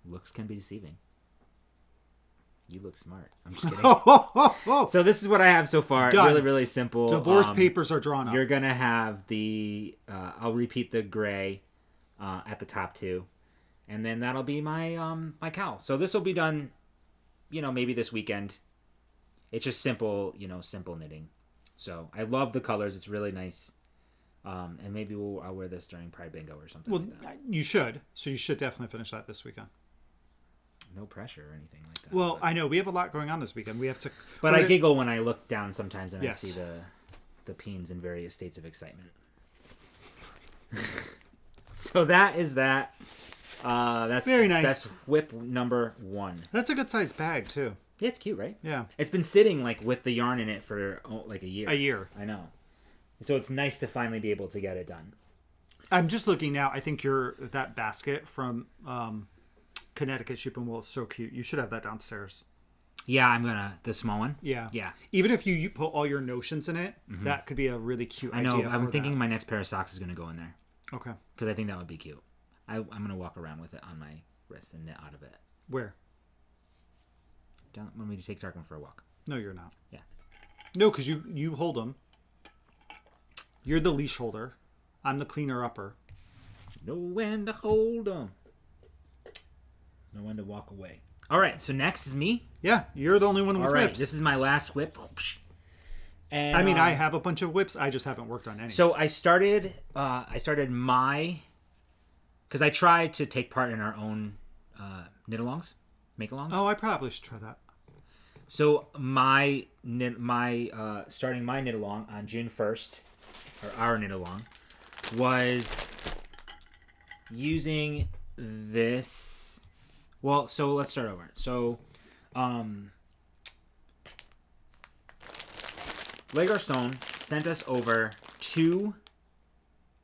Looks can be deceiving. You look smart. I'm just kidding. So this is what I have so far. Done. Really, really simple. Divorce papers are drawn up. You're going to have the... I'll repeat the gray at the top two. And then that'll be my my cowl. So this will be done, maybe this weekend. It's just simple, simple knitting. So I love the colors. It's really nice. And maybe I'll wear this during Pride Bingo or something like that. You should. So you should definitely finish that this weekend. No pressure or anything like that. Well, I know. We have a lot going on this weekend. We have to... But I giggle when I look down sometimes and I see the peens in various states of excitement. So that is that. That's very nice. That's whip number 1. That's a good sized bag, too. Yeah, it's cute, right? Yeah. It's been sitting with the yarn in it for a year. A year. I know. So it's nice to finally be able to get it done. I'm just looking now. I think that basket from Connecticut Shipping Wool is so cute. You should have that downstairs. Yeah, the small one. Yeah. Yeah. Even if you put all your notions in it, that could be a really cute idea. I know. I'm thinking my next pair of socks is going to go in there. Okay. Because I think that would be cute. I'm going to walk around with it on my wrist and knit out of it. Where? Don't want me to take Darkman for a walk. No, you're not. Yeah. No, because you hold them. You're the leash holder. I'm the cleaner upper. Know when to hold them. Know when to walk away. All right, so next is me. Yeah, you're the only one with whips. All right, whips. this is my last whip. And, I have a bunch of whips. I just haven't worked on any. So I started my... Because I tried to take part in our own knit-alongs, make-alongs. Oh, I probably should try that. So starting my knit-along on June 1st, or our knit-along, was using this. Well, so let's start over. So, Les Garçons sent us over 2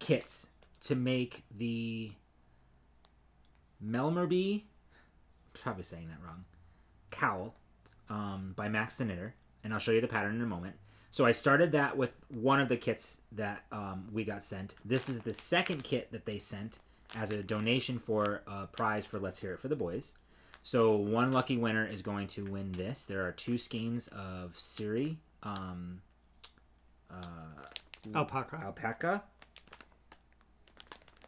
kits to make the Melmerby, probably saying that wrong, cowl by Max the Knitter, and I'll show you the pattern in a moment. So I started that with one of the kits that we got sent. This is the second kit that they sent as a donation for a prize for Let's Hear It for the Boys. So one lucky winner is going to win this. There are 2 skeins of Siri alpaca,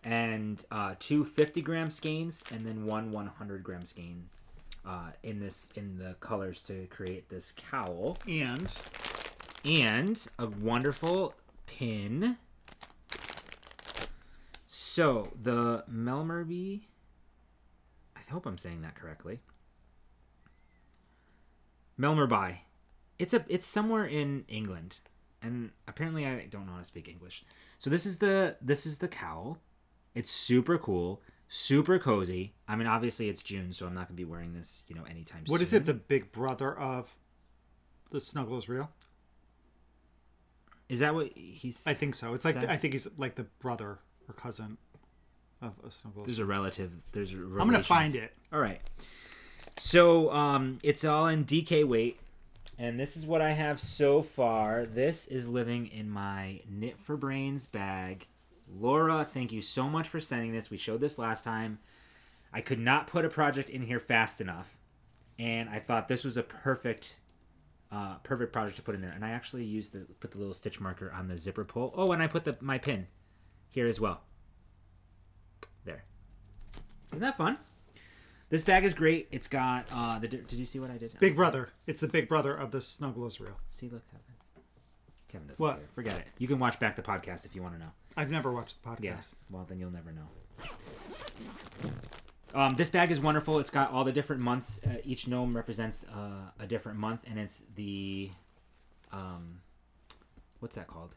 and 2 50-gram skeins, and then 1 100-gram skein in the colors to create this cowl. And a wonderful pin. So the Melmerby, I hope I'm saying that correctly. Melmerby. It's somewhere in England, and apparently I don't know how to speak English. So this is the cowl. It's super cool, super cozy. I mean, obviously it's June, so I'm not gonna be wearing this, anytime soon. What is it? The big brother of the Snuggle is Real? Is that what he's? I think so. It's like I think he's like the brother or cousin of a Snuggle. There's a relative. There's relations. I'm gonna find it. All right. So it's all in DK weight, and this is what I have so far. This is living in my Knit for Brains bag. Laura, thank you so much for sending this. We showed this last time. I could not put a project in here fast enough, and I thought this was a perfect project to put in there. And I actually put the little stitch marker on the zipper pull. Oh, and I put my pin here as well. There. Isn't that fun? This bag is great. It's got did you see what I did? Big brother. It's the big brother of the Snuggle is Real. See, look, Kevin doesn't what? Care. Forget it. You can watch back the podcast if you want to know. I've never watched the podcast. Yes. Well, then you'll never know. This bag is wonderful. It's got all the different months. Each gnome represents a different month, and it's the what's that called?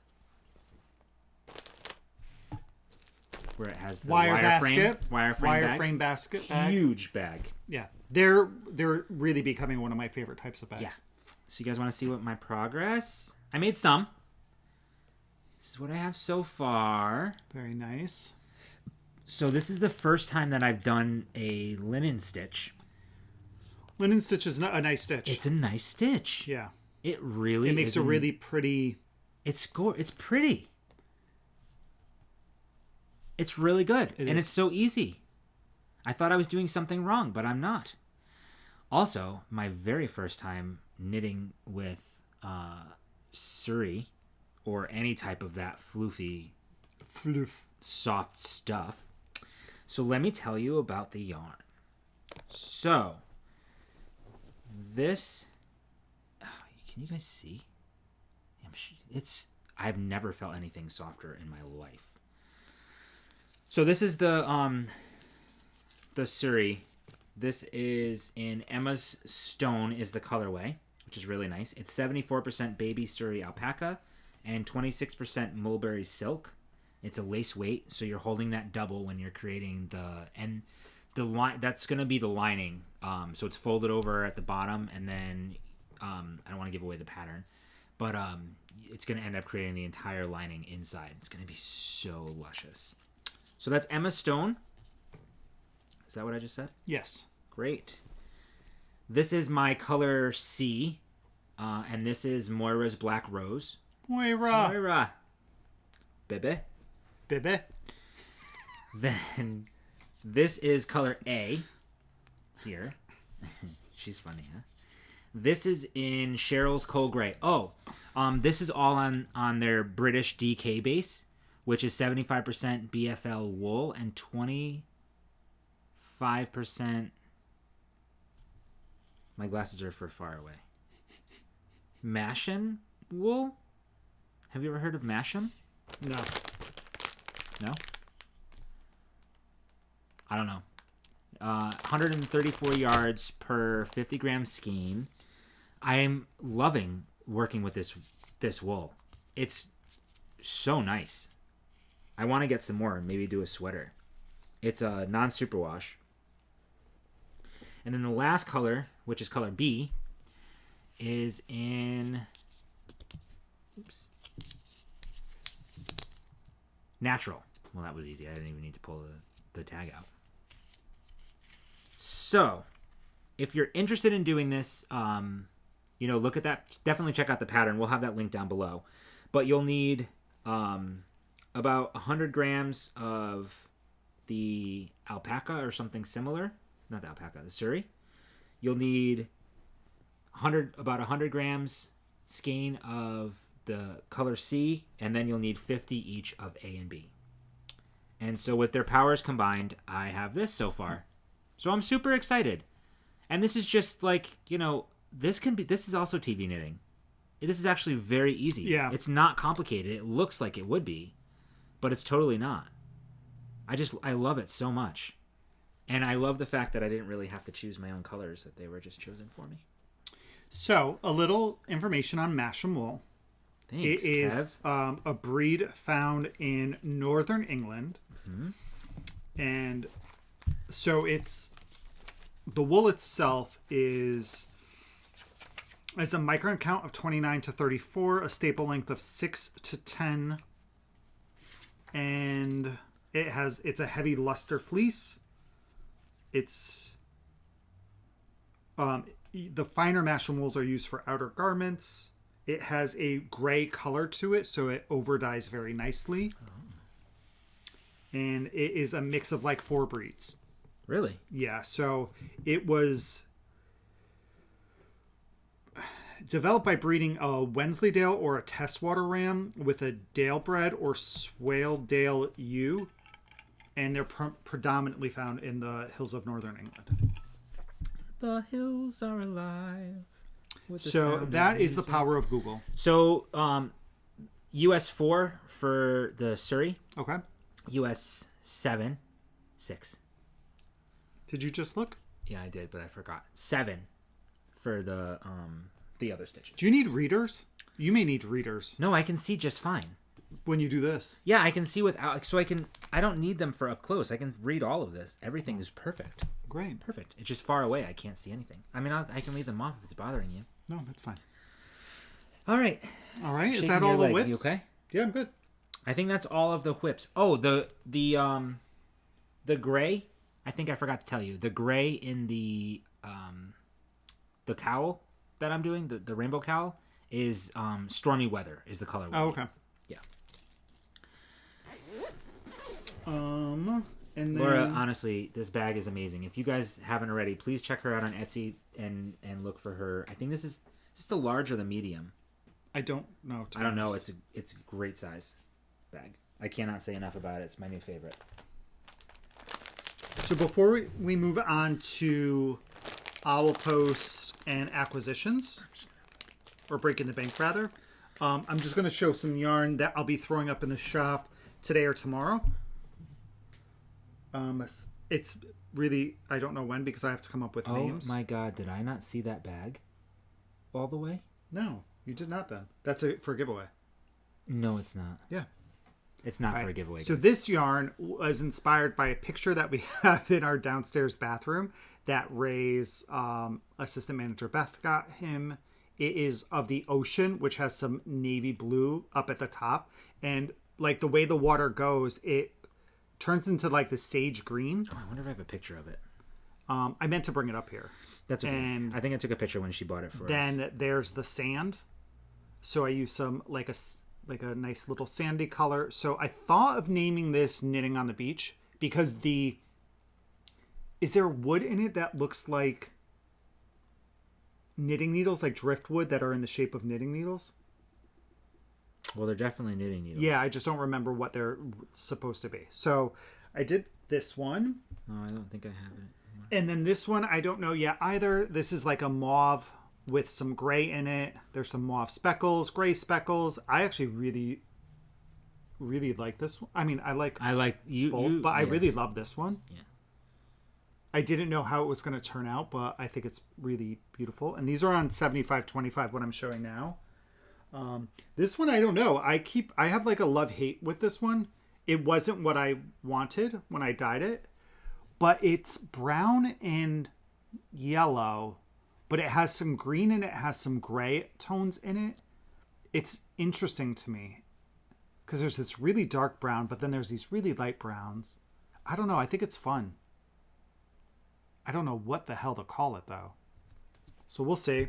Where it has the wire frame basket bag. Huge bag. Yeah, They're really becoming one of my favorite types of bags. Yeah. So you guys want to see what my progress? I made some. This is what I have so far. Very nice. So this is the first time that I've done a linen stitch. Linen stitch is a nice stitch. It's a nice stitch. Yeah. It really makes a really pretty... It's pretty. It's really good. It's so easy. I thought I was doing something wrong, but I'm not. Also, my very first time knitting with Surrey or any type of that floofy, soft stuff. So let me tell you about the yarn. So, this... can you guys see? I've never felt anything softer in my life. So this is the Surrey. This is in Emma's Stone is the colorway, which is really nice. It's 74% baby Surrey alpaca and 26% mulberry silk. It's a lace weight, so you're holding that double when you're creating the line. That's going to be the lining. So it's folded over at the bottom, and then I don't want to give away the pattern, but it's going to end up creating the entire lining inside. It's going to be so luscious. So that's Emma Stone. Is that what I just said? Yes. Great. This is my color C, and this is Moira's Black Rose. Moira. Bebe. Then this is color A here. She's funny, huh? This is in Cheryl's Coal Grey. Oh, this is all on their British DK base, which is 75% BFL wool and 25%... My glasses are for far away. Masham wool? Have you ever heard of Masham? No. No? I don't know. 134 yards per 50 gram skein. I'm loving working with this wool. It's so nice. I want to get some more and maybe do a sweater. It's a non-superwash. And then the last color, which is color B, is in... Oops. Natural. Well, that was easy. I didn't even need to pull the tag out. So, if you're interested in doing this, look at that. Definitely check out the pattern. We'll have that link down below. But you'll need about 100 grams of the alpaca or something similar. Not the alpaca, the Surrey. You'll need about 100 grams skein of the color C, and then you'll need 50 each of A and B. And so with their powers combined, I have this so far. So I'm super excited. And this is just like, this is also TV knitting. This is actually very easy. Yeah. It's not complicated. It looks like it would be, but it's totally not. I love it so much. And I love the fact that I didn't really have to choose my own colors, that they were just chosen for me. So, a little information on Masham wool. Thanks, It is a breed found in northern England. Mm-hmm. And so the wool itself has a micron count of 29 to 34, a staple length of 6 to 10, and it's a heavy luster fleece. It's the finer Masham wools are used for outer garments. It has a gray color to it, so it over dyes very nicely. Oh. And it is a mix of like 4 breeds. Really? Yeah, so it was developed by breeding a Wensleydale or a Testwater ram with a Dalebred or Swaledale ewe, and they're predominantly found in the hills of northern England. The hills are alive. So that is the power of Google. So US 4 for the Surrey. Okay. US 7, 6. Did you just look? Yeah, I did, but I forgot. 7 for the other stitches. Do you need readers? You may need readers. No, I can see just fine. When you do this. Yeah, I can see without, so I don't need them for up close. I can read all of this. Everything is perfect. great. Perfect. It's just far away. I can't see anything. I mean, I can leave them off if it's bothering you. No, that's fine. All right. Is that all the whips? You okay? Yeah, I'm good. I think that's all of the whips. Oh, the gray. I think I forgot to tell you. The gray in the cowl that I'm doing, the rainbow cowl, is Stormy Weather is the color. Oh, okay. Yeah. And then... Laura, honestly, this bag is amazing. If you guys haven't already, please check her out on Etsy and look for her. I think this is the large or the medium. I don't know. I don't know. It's a great size bag. I cannot say enough about it. It's my new favorite. So before we move on to Owl Post and acquisitions, or breaking the bank rather, I'm just going to show some yarn that I'll be throwing up in the shop today or tomorrow. It's really, I don't know when because I have to come up with names. Oh my god, did I not see that bag all the way? No, you did not then. That's for a giveaway. No, it's not. Yeah. It's not for a giveaway. So this yarn was inspired by a picture that we have in our downstairs bathroom that Ray's assistant manager Beth got him. It is of the ocean, which has some navy blue up at the top. And like the way the water goes, it turns into like the sage green. Oh, I wonder if I have a picture of it. I meant to bring it up here. That's okay. And I think I took a picture when she bought it for us. Then there's the sand. So I use some like a nice little sandy color. So I thought of naming this Knitting on the Beach because is there wood in it that looks like knitting needles, like driftwood that are in the shape of knitting needles? Well, they're definitely knitting needles. Yeah, I just don't remember what they're supposed to be. So I did this one. Oh, I don't think I have it. And then this one, I don't know yet either. This is like a mauve with some gray in it. There's some mauve speckles, gray speckles. I actually really, really like this one. I mean, I like both, but I really love this one. Yeah. I didn't know how it was going to turn out, but I think it's really beautiful. And these are on 75/25, what I'm showing now. This one, I don't know. I have like a love-hate with this one. It wasn't what I wanted when I dyed it, but it's brown and yellow, but it has some green and it has some gray tones in it. It's interesting to me because there's this really dark brown, but then there's these really light browns. I don't know. I think it's fun. I don't know what the hell to call it though. So we'll see.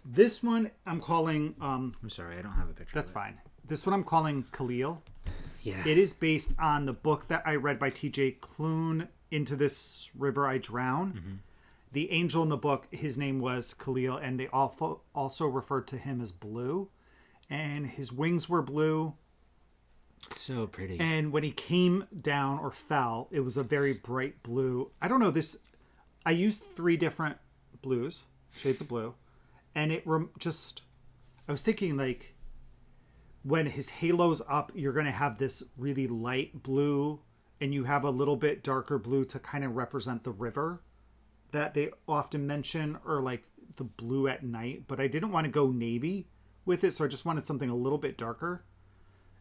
This one I'm calling... I'm sorry, I don't have a picture. That's fine. This one I'm calling Khalil. Yeah. It is based on the book that I read by T.J. Klune, Into This River I Drown. Mm-hmm. The angel in the book, his name was Khalil, and they also referred to him as Blue. And his wings were blue. So pretty. And when he came down or fell, it was a very bright blue. I don't know this. I used 3 different blues, shades of blue. And it I was thinking like when his halo's up, you're going to have this really light blue and you have a little bit darker blue to kind of represent the river that they often mention, or like the blue at night. But I didn't want to go navy with it. So I just wanted something a little bit darker.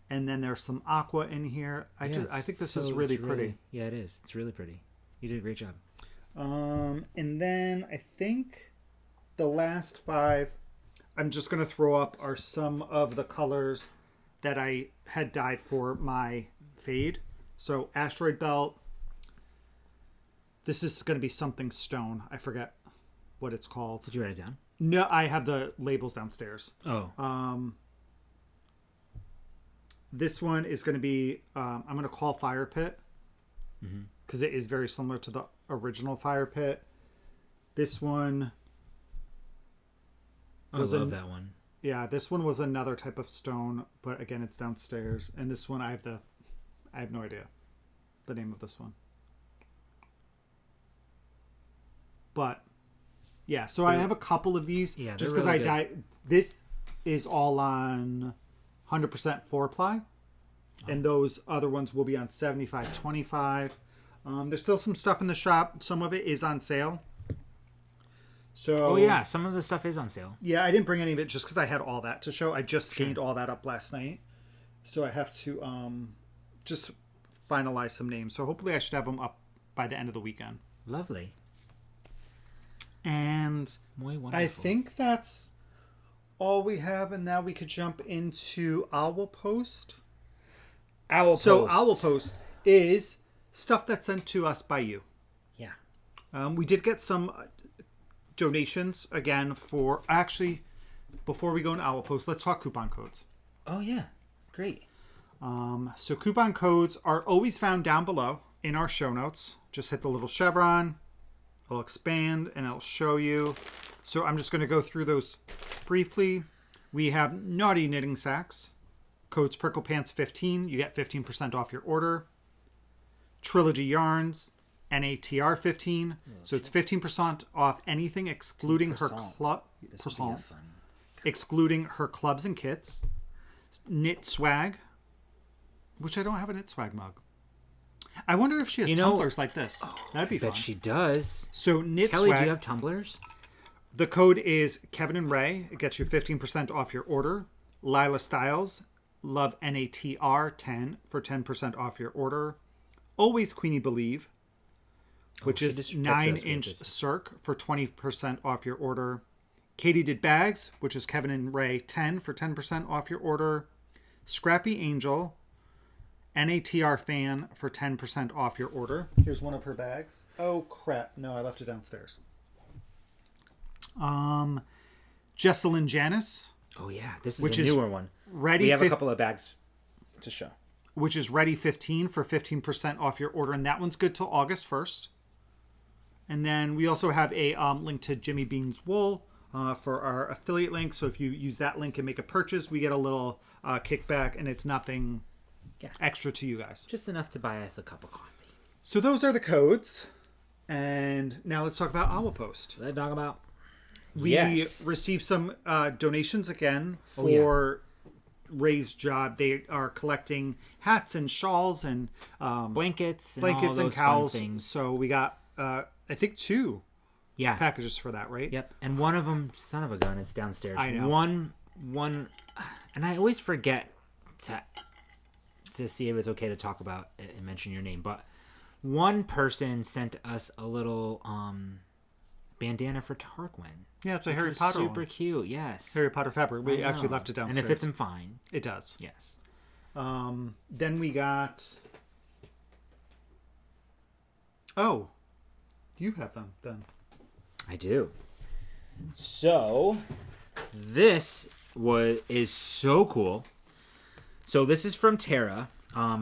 And then there's some aqua in here. I think this is really pretty. Yeah, it is. It's really pretty. You did a great job. And then I think the last 5 I'm just going to throw up are some of the colors that I had dyed for my fade. So Asteroid Belt. This is going to be something stone. I forget what it's called. Did you write it down? No, I have the labels downstairs. Oh. This one is going to be, I'm going to call Fire Pit because it is very similar to the original Fire Pit. This one... I love that one. Yeah, this one was another type of stone, but again, it's downstairs. And this one, I have no idea the name of this one. But yeah, so I have a couple of these just because really this is all on 100% 4-ply, and those other ones will be on 75/25. There's still some stuff in the shop. Some of it is on sale. So, some of the stuff is on sale. Yeah, I didn't bring any of it just because I had all that to show. I just scanned all that up last night. So I have to just finalize some names. So hopefully I should have them up by the end of the weekend. Lovely. And Muy wonderful. I think that's all we have, and now we could jump into Owl Post. So Owl Post is stuff that's sent to us by you. Yeah. We did get some donations again for... Actually, before we go into Owl Post, let's talk coupon codes. Oh, yeah. Great. So coupon codes are always found down below in our show notes. Just hit the little chevron. It'll expand and it'll show you. So I'm just going to go through those briefly. We have Naughty Knitting Sacks. Code's Prickle Pants 15. You get 15% off your order. Trilogy Yarns. NATR 15. So it's 15% off anything excluding her excluding her clubs and kits. Knit Swag, which I don't have a Knit Swag mug. I wonder if she has tumblers like this. That'd be fun. I bet she does. So Knit Kelly, Swag. do you have tumblers? The code is Kevin and Ray. It gets you 15% off your order. Lila Styles, Love NATR 10 for 10% off your order. Always Queenie Believe, which is 9-inch Circ for 20% off your order. Katie Did Bags, which is Kevin and Ray 10 for 10% off your order. Scrappy Angel, NATR Fan for 10% off your order. Here's one of her bags. Oh crap! No, I left it downstairs. Jesselyn Janice. Oh yeah, this is a newer one. We have a couple of bags to show. Which is Ready 15 for 15% off your order, and that one's good till August 1st. And then we also have a link to Jimmy Bean's Wool for our affiliate link. So if you use that link and make a purchase, we get a little kickback, and it's nothing extra to you guys. Just enough to buy us a cup of coffee. So those are the codes. And now let's talk about Owl Post. Let's talk about... We received some donations again for Ray's job. They are collecting hats and shawls and blankets and cowls. Things. So we got, I think, 2 packages for that, right? Yep. And one of them, son of a gun, it's downstairs. I know. One, and I always forget to see if it's okay to talk about it and mention your name, but one person sent us a little bandana for Tarquin. Yeah, it's a Harry Potter super cute, yes. Harry Potter fabric. We actually left it downstairs. And it fits him fine. It does. Yes. Then we got... Oh. You have them, then. I do. So, this is so cool. So, this is from Tara,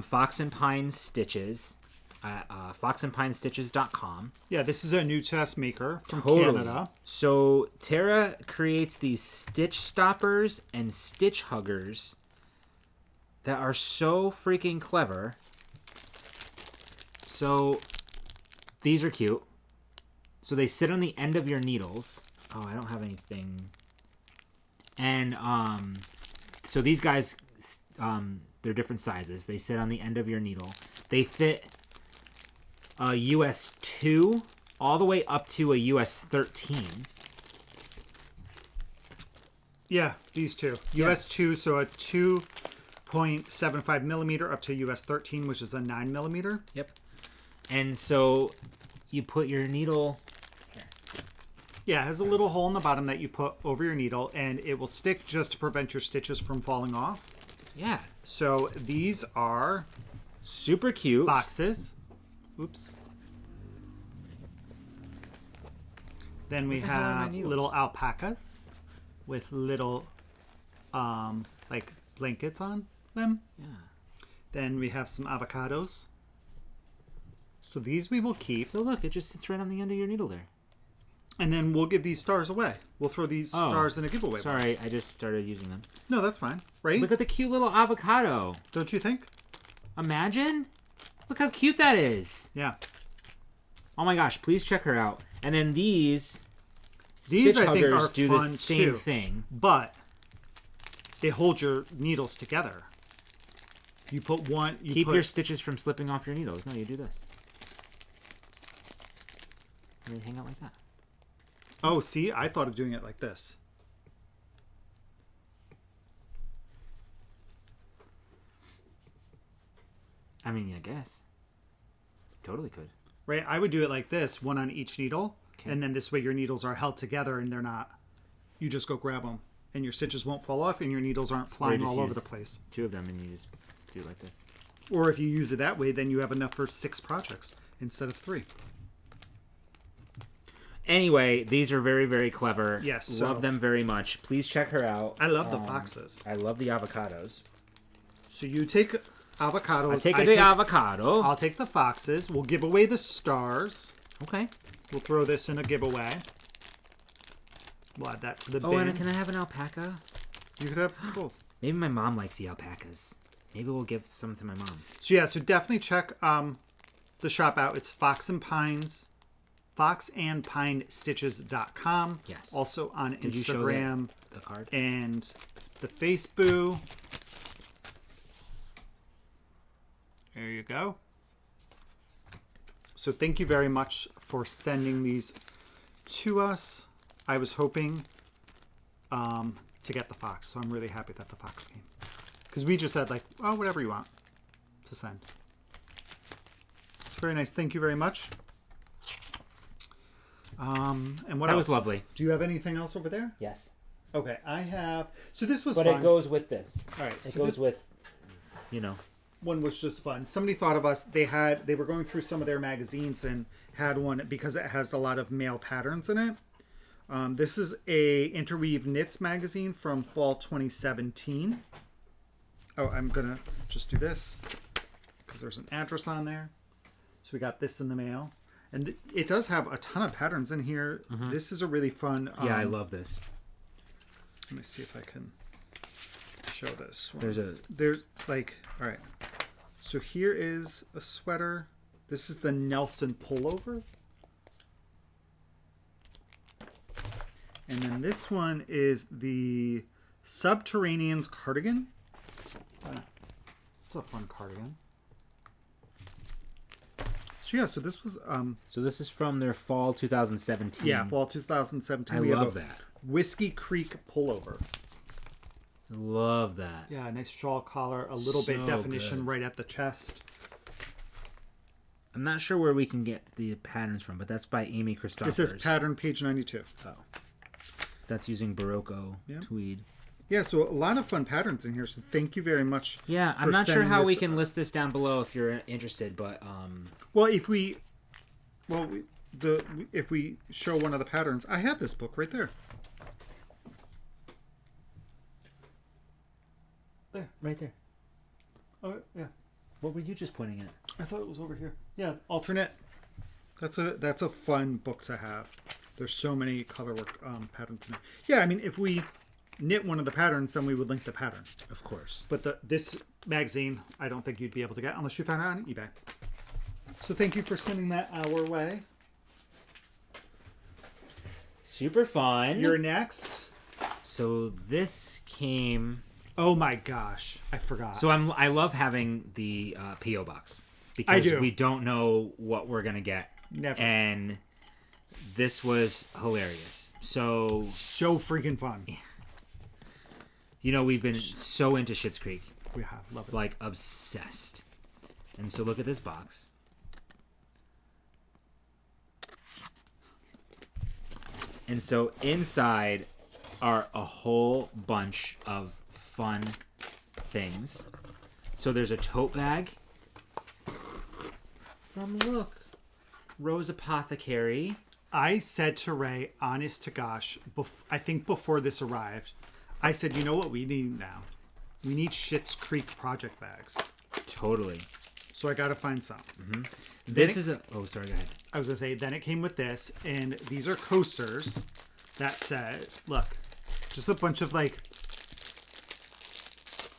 Fox and Pine Stitches. At foxandpinestitches.com. Yeah, this is a new test maker from Canada. So Tara creates these stitch stoppers and stitch huggers that are so freaking clever. So these are cute. So they sit on the end of your needles. Oh, I don't have anything. And so these guys, they're different sizes. They sit on the end of your needle. They fit a US 2 all the way up to a US 13. Yeah, these two. US 2, so a 2.75 millimeter up to US 13, which is a 9 millimeter. Yep. And so you put your needle here. Yeah, it has a little hole in the bottom that you put over your needle, and it will stick just to prevent your stitches from falling off. Yeah. So these are super cute boxes. Oops. Then we have little alpacas with little like blankets on them. Yeah. Then we have some avocados. So these we will keep. So look, it just sits right on the end of your needle there. And then we'll give these stars away. We'll throw these stars in a giveaway. Sorry, I just started using them. No, that's fine. Right? Look at the cute little avocado. Don't you think? Imagine. Look how cute that is. Yeah. Oh my gosh, please check her out. And then these I think are do fun the same too, thing. But they hold your needles together. You put one. Keep your stitches from slipping off your needles. No, you do this. And they hang out like that. Oh, see, I thought of doing it like this. I mean, I guess. Totally could. right? I would do it like this, one on each needle. Okay. And then this way your needles are held together and they're not, you just go grab them and your stitches won't fall off and your needles aren't flying all over the place. 2 of them and you just do it like this. Or if you use it that way, then you have enough for 6 projects instead of 3. Anyway, these are very, very clever. Yes. Love them very much. Please check her out. I love the foxes. I love the avocados. So you take avocados. I take the avocado. I'll take the foxes. We'll give away the stars. Okay. We'll throw this in a giveaway. We'll add that to the bin. Oh, and can I have an alpaca? You could have both. Maybe my mom likes the alpacas. Maybe we'll give some to my mom. So yeah, so definitely check the shop out. It's foxandpinestitches.com. Yes. Also on Did you Instagram show the card? And the Facebook. There you go. So thank you very much for sending these to us. I was hoping to get the fox, so I'm really happy that the fox came. Because we just said, like, oh, whatever you want to send. It's very nice. Thank you very much. And what else? That was lovely. Do you have anything else over there? Yes. Okay, I have. So this was fun. But it goes with this. All right. It goes with, One was just fun. Somebody thought of us. They were going through some of their magazines and had one because it has a lot of male patterns in it. This is a Interweave Knits magazine from fall 2017. Oh, I'm going to just do this because there's an address on there. So we got this in the mail. And it does have a ton of patterns in here. Mm-hmm. This is a really fun... yeah, I love this. Let me see if I can show this one. There's like... All right. So here is a sweater. This is the Nelson pullover. And then this one is the Subterraneans cardigan. It's a fun cardigan. So yeah, so this was... so this is from their fall 2017. Yeah, fall 2017. I love that. Whiskey Creek pullover. Love that. Yeah, nice shawl collar, a little bit definition right at the chest. I'm not sure where we can get the patterns from, but that's by Amy Christophers. This is pattern page 92. Oh. That's using Barocco tweed. Yeah, so a lot of fun patterns in here, so thank you very much. Yeah, I'm not sure how we can list this down below if you're interested, but... Well, if we show one of the patterns, I have this book right there. There. Right there. Oh, yeah. What were you just pointing at? I thought it was over here. Yeah, alternate. That's a fun book to have. There's so many colorwork patterns in it. Yeah, I mean, if we knit one of the patterns, then we would link the pattern. Of course. But this magazine, I don't think you'd be able to get unless you found it on eBay. So thank you for sending that our way. Super fun. You're next. So this came... Oh my gosh, I forgot. So I love having the P.O. box. Because we don't know what we're going to get. Never. And this was hilarious. So freaking fun. We've been so into Schitt's Creek. We have. Love it. Like, obsessed. And so look at this box. And so inside are a whole bunch of fun things. So there's a tote bag from, look, Rose Apothecary. I said to Ray, honest to gosh, I think before this arrived, I said, you know what we need now? We need Schitt's Creek project bags. Totally. So I got to find some. Mm-hmm. This is a... Oh, sorry, go ahead. I was going to say, then it came with this, and these are coasters that said, look, just a bunch of, like,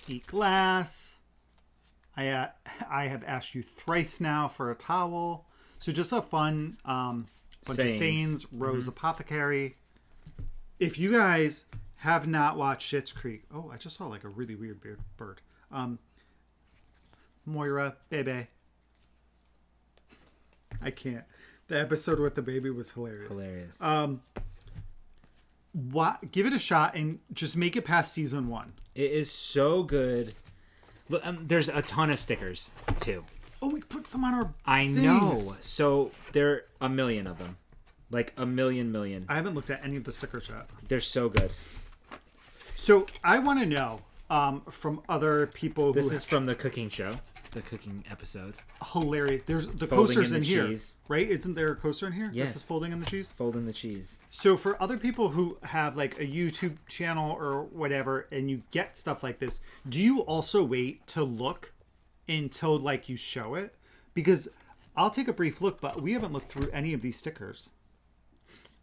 eat glass. I have asked you thrice now for a towel. So just a fun bunch of sayings. Rose Apothecary. If you guys have not watched Schitt's Creek... Oh, I just saw, like, a really weird bird. Moira, baby. I can't. The episode with the baby was hilarious. Give it a shot and just make it past season 1. It is so good. Look, there's a ton of stickers too. Oh, we put some on our I things. know. So there are a million of them. Like a million. I haven't looked at any of the stickers yet. They're so good. So I want to know from other people This is from the cooking show. The cooking episode. Hilarious. There's the Folding coasters in here. cheese. Right? Isn't there a coaster in here? Yes. This is folding in the cheese? Folding the cheese. So for other people who have like a YouTube channel or whatever and you get stuff like this, do you also wait to look until like you show it? Because I'll take a brief look, but we haven't looked through any of these stickers.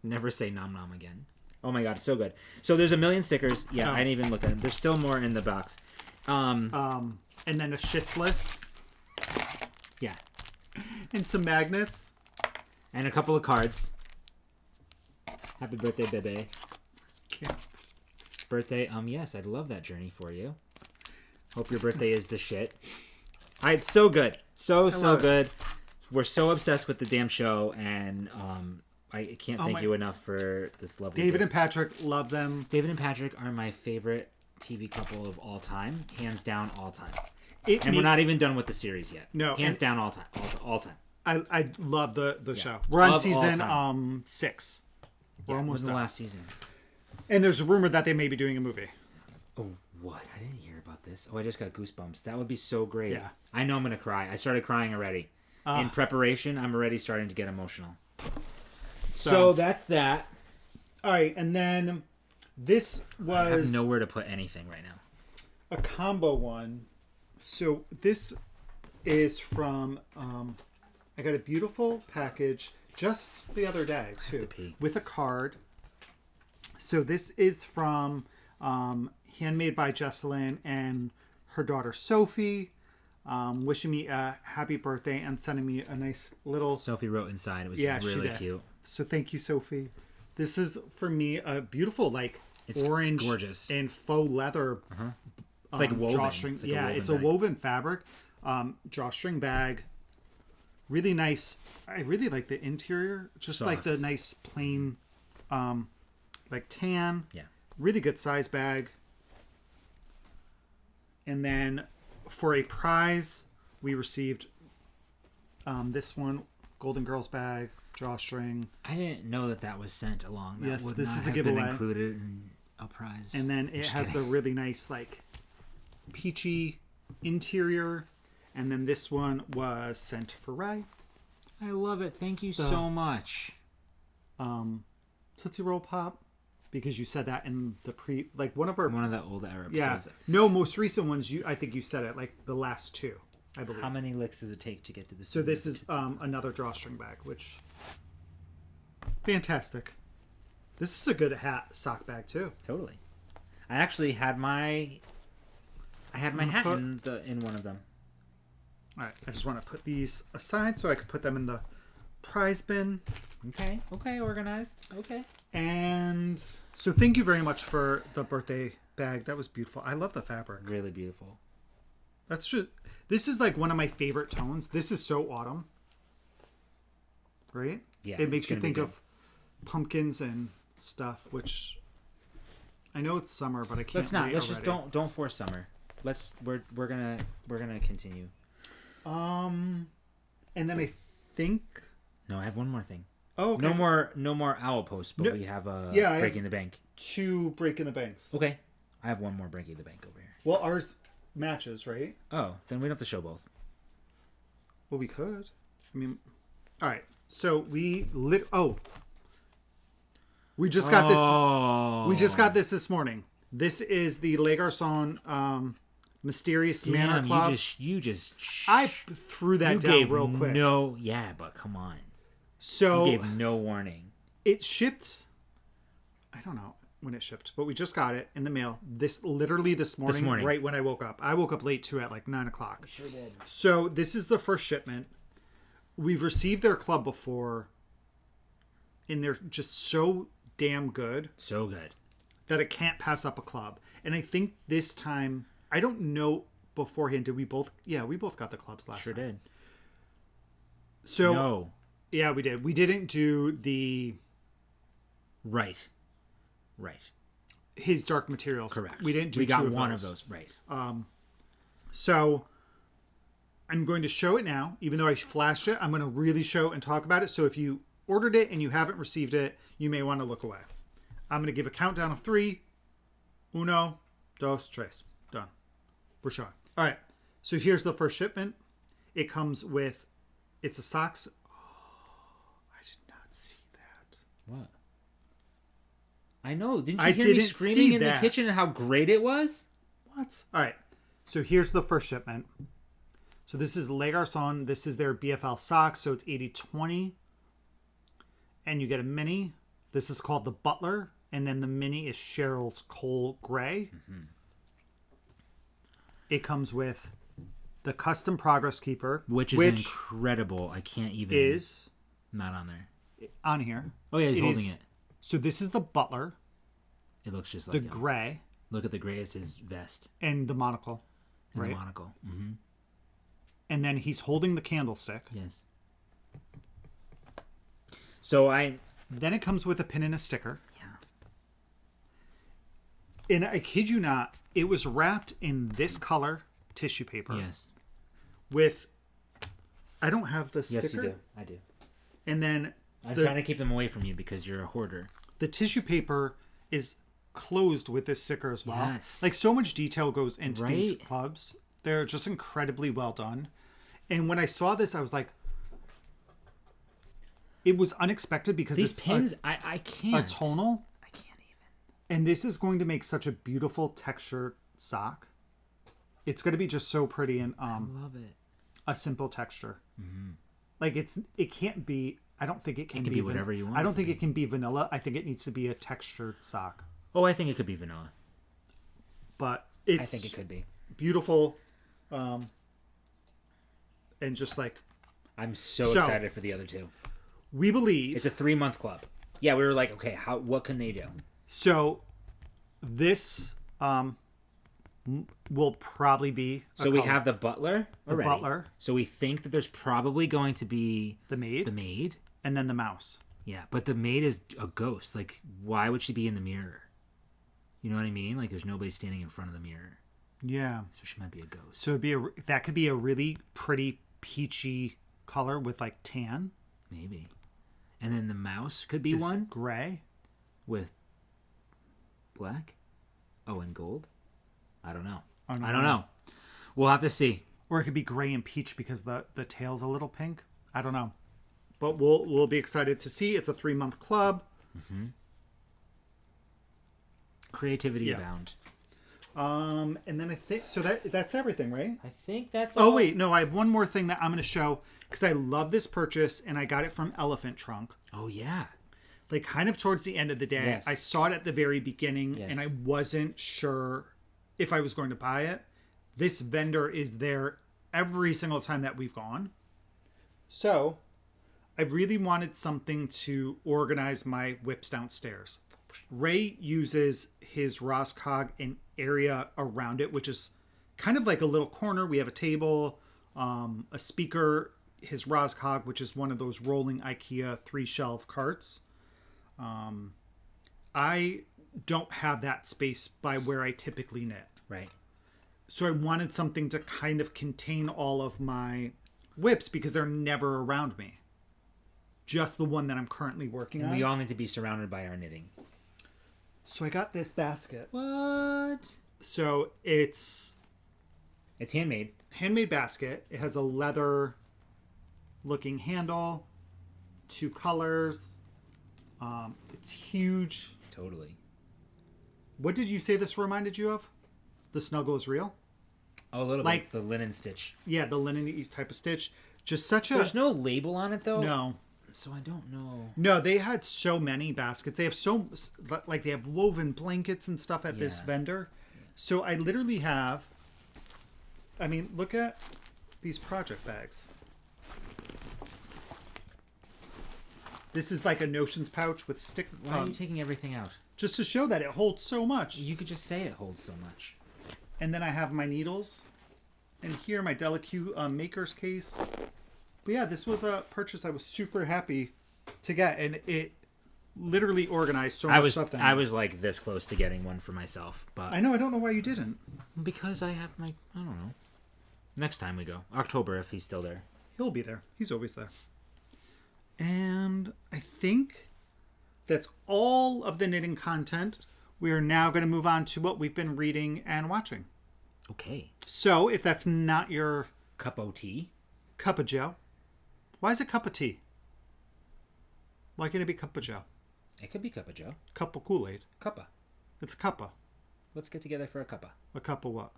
Never say nom nom again. Oh my god, so good. So there's a million stickers. Yeah, I didn't even look at them. There's still more in the box. And then a shit list. Yeah. And some magnets. And a couple of cards. Happy birthday, bebe. Yeah. Birthday, yes, I'd love that journey for you. Hope your birthday is the shit. It's so good. So good. We're so obsessed with the damn show, and I can't thank you enough for this lovely David gift. and Patrick, love them. David and Patrick are my favorite TV couple of all time. Hands down, all time. We're not even done with the series yet. No. Hands down, all time. All time. I love the show. We're on Love season 6. We're Almost almost the done. last season. And there's a rumor that they may be doing a movie. Oh, what? I didn't hear about this. Oh, I just got goosebumps. That would be so great. Yeah. I know I'm going to cry. I started crying already. In preparation, I'm already starting to get emotional. So that's that. All right, and then this was I have nowhere to put anything right now. a combo one. So this is from I got a beautiful package just the other day too, with a card. So this is from handmade by Jesselyn and her daughter Sophie, wishing me a happy birthday and sending me a nice little. Sophie wrote inside. It was Yeah, she really did. cute. So thank you, Sophie. This is for me a beautiful It's orange gorgeous. and faux leather. It's like woven. Drawstring. It's like it's a woven fabric drawstring bag. Really nice. I really like the interior. Just like the Soft. nice plain like tan. Yeah. Really good size bag. And then for a prize, we received this one, Golden Girls bag, drawstring. I didn't know that was sent along. That Yes, would this not is a have giveaway. been included in a prize. And then it has a really nice like peachy interior. And then this one was sent for Ray. I love it. Thank you so much. Tootsie Roll Pop, because you said that in the one of the old era episodes. No, most recent ones. I think you said it like the last two, I believe. How many licks does it take to get to the? So this is another drawstring bag, which fantastic. This is a good sock bag too. Totally. I actually had my hat in one of them. All right, I just want to put these aside so I could put them in the prize bin. Okay, organized. Okay. And so thank you very much for the birthday bag. That was beautiful. I love the fabric. Really beautiful. That's true. This is like one of my favorite tones. This is so autumn. Right? Yeah. It makes you think of pumpkins and stuff, which I know it's summer, but I can't. Let's not. wait Let's already. just don't force summer. We're gonna continue. And then I think. No, I have one more thing. Oh, okay. No more owl posts, but we have breaking the bank. 2 breaking the banks. Okay, I have one more breaking the bank over here. Well, ours matches, right? Oh, then we don't have to show both. Well, we could. I mean, all right. So we we just got this. We just got this morning. This is the Le Garçon Mysterious Manor Club. I threw that down real quick. But come on. So you gave no warning. It shipped. I don't know when it shipped, but we just got it in the mail. This morning, right when I woke up. I woke up late too, at like 9 o'clock. Sure did. So this is the first shipment. We've received their club before, and they're just so damn good. So good that it can't pass up a club. And I think this time, I don't know beforehand. Did we both? Yeah, we both got the clubs last time. Sure did. So no. Yeah, we did. We didn't do the right. His Dark Materials. Correct. We didn't do. We got two of one those. of those. Right. So I'm going to show it now. Even though I flashed it, I'm going to really show and talk about it. So if you ordered it and you haven't received it, you may want to look away. I'm going to give a countdown of 3. 1, 2, 3. Done. We're showing. All right. So here's the first shipment. It comes with, it's a socks. Oh, I did not see that. What? I know. Didn't you hear me screaming in the kitchen and how great it was? What? All right. So here's the first shipment. So this is Le Garçon. This is their BFL socks. So it's 80/20. And you get a mini. This is called the Butler. And then the mini is Cheryl's Coal Gray. Mm-hmm. It comes with the custom Progress Keeper. Which is incredible. I can't even... Is... Not on there. On here. Oh, yeah, he's holding it. So this is the Butler. It looks just like the gray. Look at the gray as his vest. And the monocle. And right? The monocle. Mm-hmm. And then he's holding the candlestick. Yes. So Then it comes with a pin and a sticker. Yeah. And I kid you not, it was wrapped in this color tissue paper. Yes. With, I don't have the sticker. Yes, you do. I do. And then... I'm trying to keep them away from you because you're a hoarder. The tissue paper is closed with this sticker as well. Yes. Like, so much detail goes into these clubs. They're just incredibly well done. And when I saw this, I was like, it was unexpected because these pins, I can't. A tonal. I can't even. And this is going to make such a beautiful textured sock. It's going to be just so pretty and I love it. A simple texture. Mm-hmm. Like it can't be. I don't think it can be whatever you want. I don't think it can be vanilla. I think it needs to be a textured sock. Oh, I think it could be vanilla. But I think it could be beautiful, and just like I'm so excited for the other two. We believe it's a 3-month club. Yeah, we were like, okay, what can they do? So this will probably be so we have the Butler already. The Butler. So we think that there's probably going to be the maid, and then the mouse. Yeah, but the maid is a ghost. Like, why would she be in the mirror? You know what I mean? Like, there's nobody standing in front of the mirror. Yeah. So she might be a ghost. So that could be a really pretty peachy color with like tan. Maybe. And then the mouse could be one gray with black. Oh, and gold. I don't know. I don't know. We'll have to see. Or it could be gray and peach because the tail's a little pink. I don't know. But we'll be excited to see. It's a 3-month club. Mm-hmm. Creativity abound. And then I think so that's everything, right? I think that's all. Oh wait, no, I have one more thing that I'm going to show because I love this purchase and I got it from Elephant Trunk. Oh yeah. Like kind of towards the end of the day. Yes. I saw it at the very beginning and I wasn't sure if I was going to buy it. This vendor is there every single time that we've gone. So, I really wanted something to organize my whips downstairs. Ray uses his Roscog and area around it, which is kind of like a little corner. We have a table, a speaker, his Roscog, which is one of those rolling IKEA 3-shelf carts. I don't have that space by where I typically knit. Right. So I wanted something to kind of contain all of my whips because they're never around me. Just the one that I'm currently working on. We all need to be surrounded by our knitting. So I got this basket. What? So it's handmade. Handmade basket. It has a leather looking handle, 2 colors. It's huge. Totally. What did you say this reminded you of? The Snuggle is Real? Oh, a little like, bit. The linen stitch. Yeah, the linen type of stitch. Just such There's no label on it, though? No. So I don't know. No, they had so many baskets. They have they have woven blankets and stuff at this vendor. So I literally have, I mean, look at these project bags. This is like a Notions pouch with stick. Why are you taking everything out? Just to show that it holds so much. You could just say it holds so much. And then I have my needles. And here, my Delicue Maker's case. But yeah, this was a purchase I was super happy to get. And it literally organized so much stuff down I was like this close to getting one for myself. But I know, I don't know why you didn't. Because I have my, I don't know. Next time we go. October, if he's still there. He'll be there. He's always there. And I think that's all of the knitting content. We are now going to move on to what we've been reading and watching. Okay. So, if that's not your... Cup of tea. Cup of joe. Why is it cup of tea? Why can't it be cup of joe? It could be cup of joe. Cup of Kool-Aid. Cuppa. It's a cuppa. Let's get together for a cuppa. A cup of what?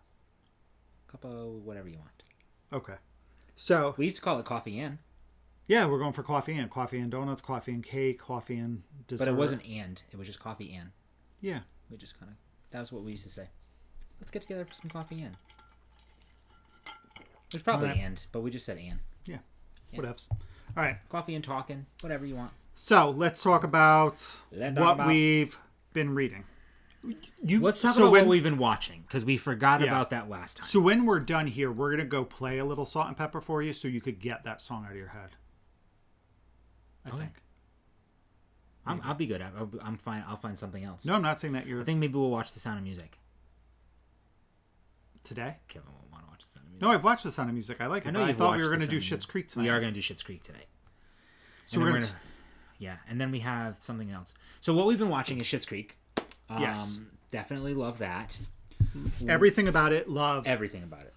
Cuppa, whatever you want. Okay. So... We used to call it coffee and. Yeah, we're going for coffee and. Coffee and donuts, coffee and cake, coffee and dessert. But it wasn't and. It was just coffee and. Yeah. We just kind of... That was what we used to say. Let's get together for some coffee and. There's probably and, but we just said and. Yeah. Whatevs. All right. Coffee and talking. Whatever you want. So, let's talk about we've been reading. Let's talk about what we've been watching, because we forgot about that last time. So when we're done here, we're going to go play a little Salt and Pepper for you so you could get that song out of your head. I think. I'll be good. I'm fine. I'll find something else. No, I'm not saying that you're... I think maybe we'll watch The Sound of Music. Today? Kevin won't want to watch The Sound of Music. No, I've watched The Sound of Music. I like it. I thought we were going to do Schitt's Creek tonight. We are going to do Schitt's Creek today. So we're going to... Yeah, and then we have something else. So what we've been watching is Schitt's Creek. Yes. Definitely love that. Everything about it, love. Everything about it.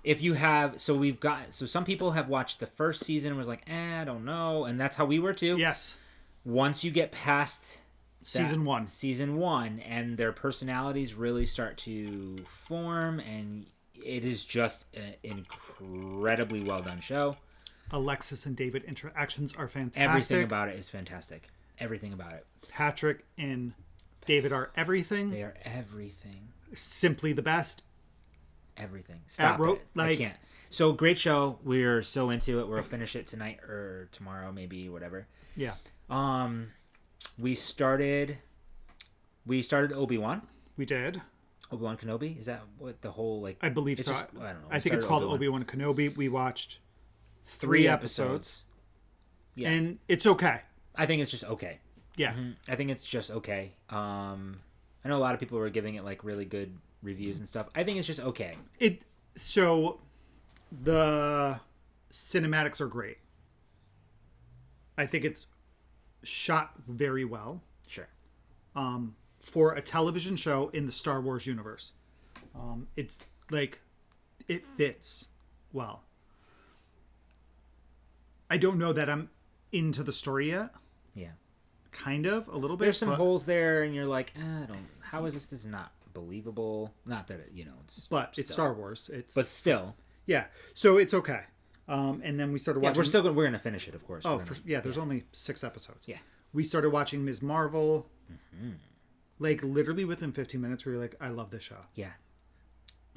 If you have... So we've got... So some people have watched the first season and was like, I don't know. And that's how we were too. Yes. Once you get past... Season one, and their personalities really start to form, and it is just an incredibly well done show. Alexis and David interactions are fantastic. Everything about it is fantastic. Everything about it. Patrick and David are everything. They are everything. Simply the best. Everything. Stop it. I can't. So great show. We're so into it. We'll finish it tonight or tomorrow, maybe, whatever. Yeah. We started Obi-Wan. We did. Obi-Wan Kenobi? Is that what the whole, like... I believe so. Just, I don't know. I think it's called Obi-Wan Kenobi. We watched 3 episodes. Yeah. And it's okay. I think it's just okay. Yeah. Mm-hmm. I think it's just okay. I know a lot of people were giving it, like, really good reviews and stuff. I think it's just okay. So, the cinematics are great. I think it's shot very well. Sure. For a television show in the Star Wars universe. It's like it fits well. I don't know that I'm into the story yet. Yeah. Kind of, a little bit. There's some holes there and you're like, how is this is not believable? Not that it's it's Star Wars. But still. Yeah. So it's okay. And then we started watching... we're going to finish it, of course. There's only 6 episodes. Yeah. We started watching Ms. Marvel. Mm-hmm. Like, literally within 15 minutes, we were like, I love this show. Yeah.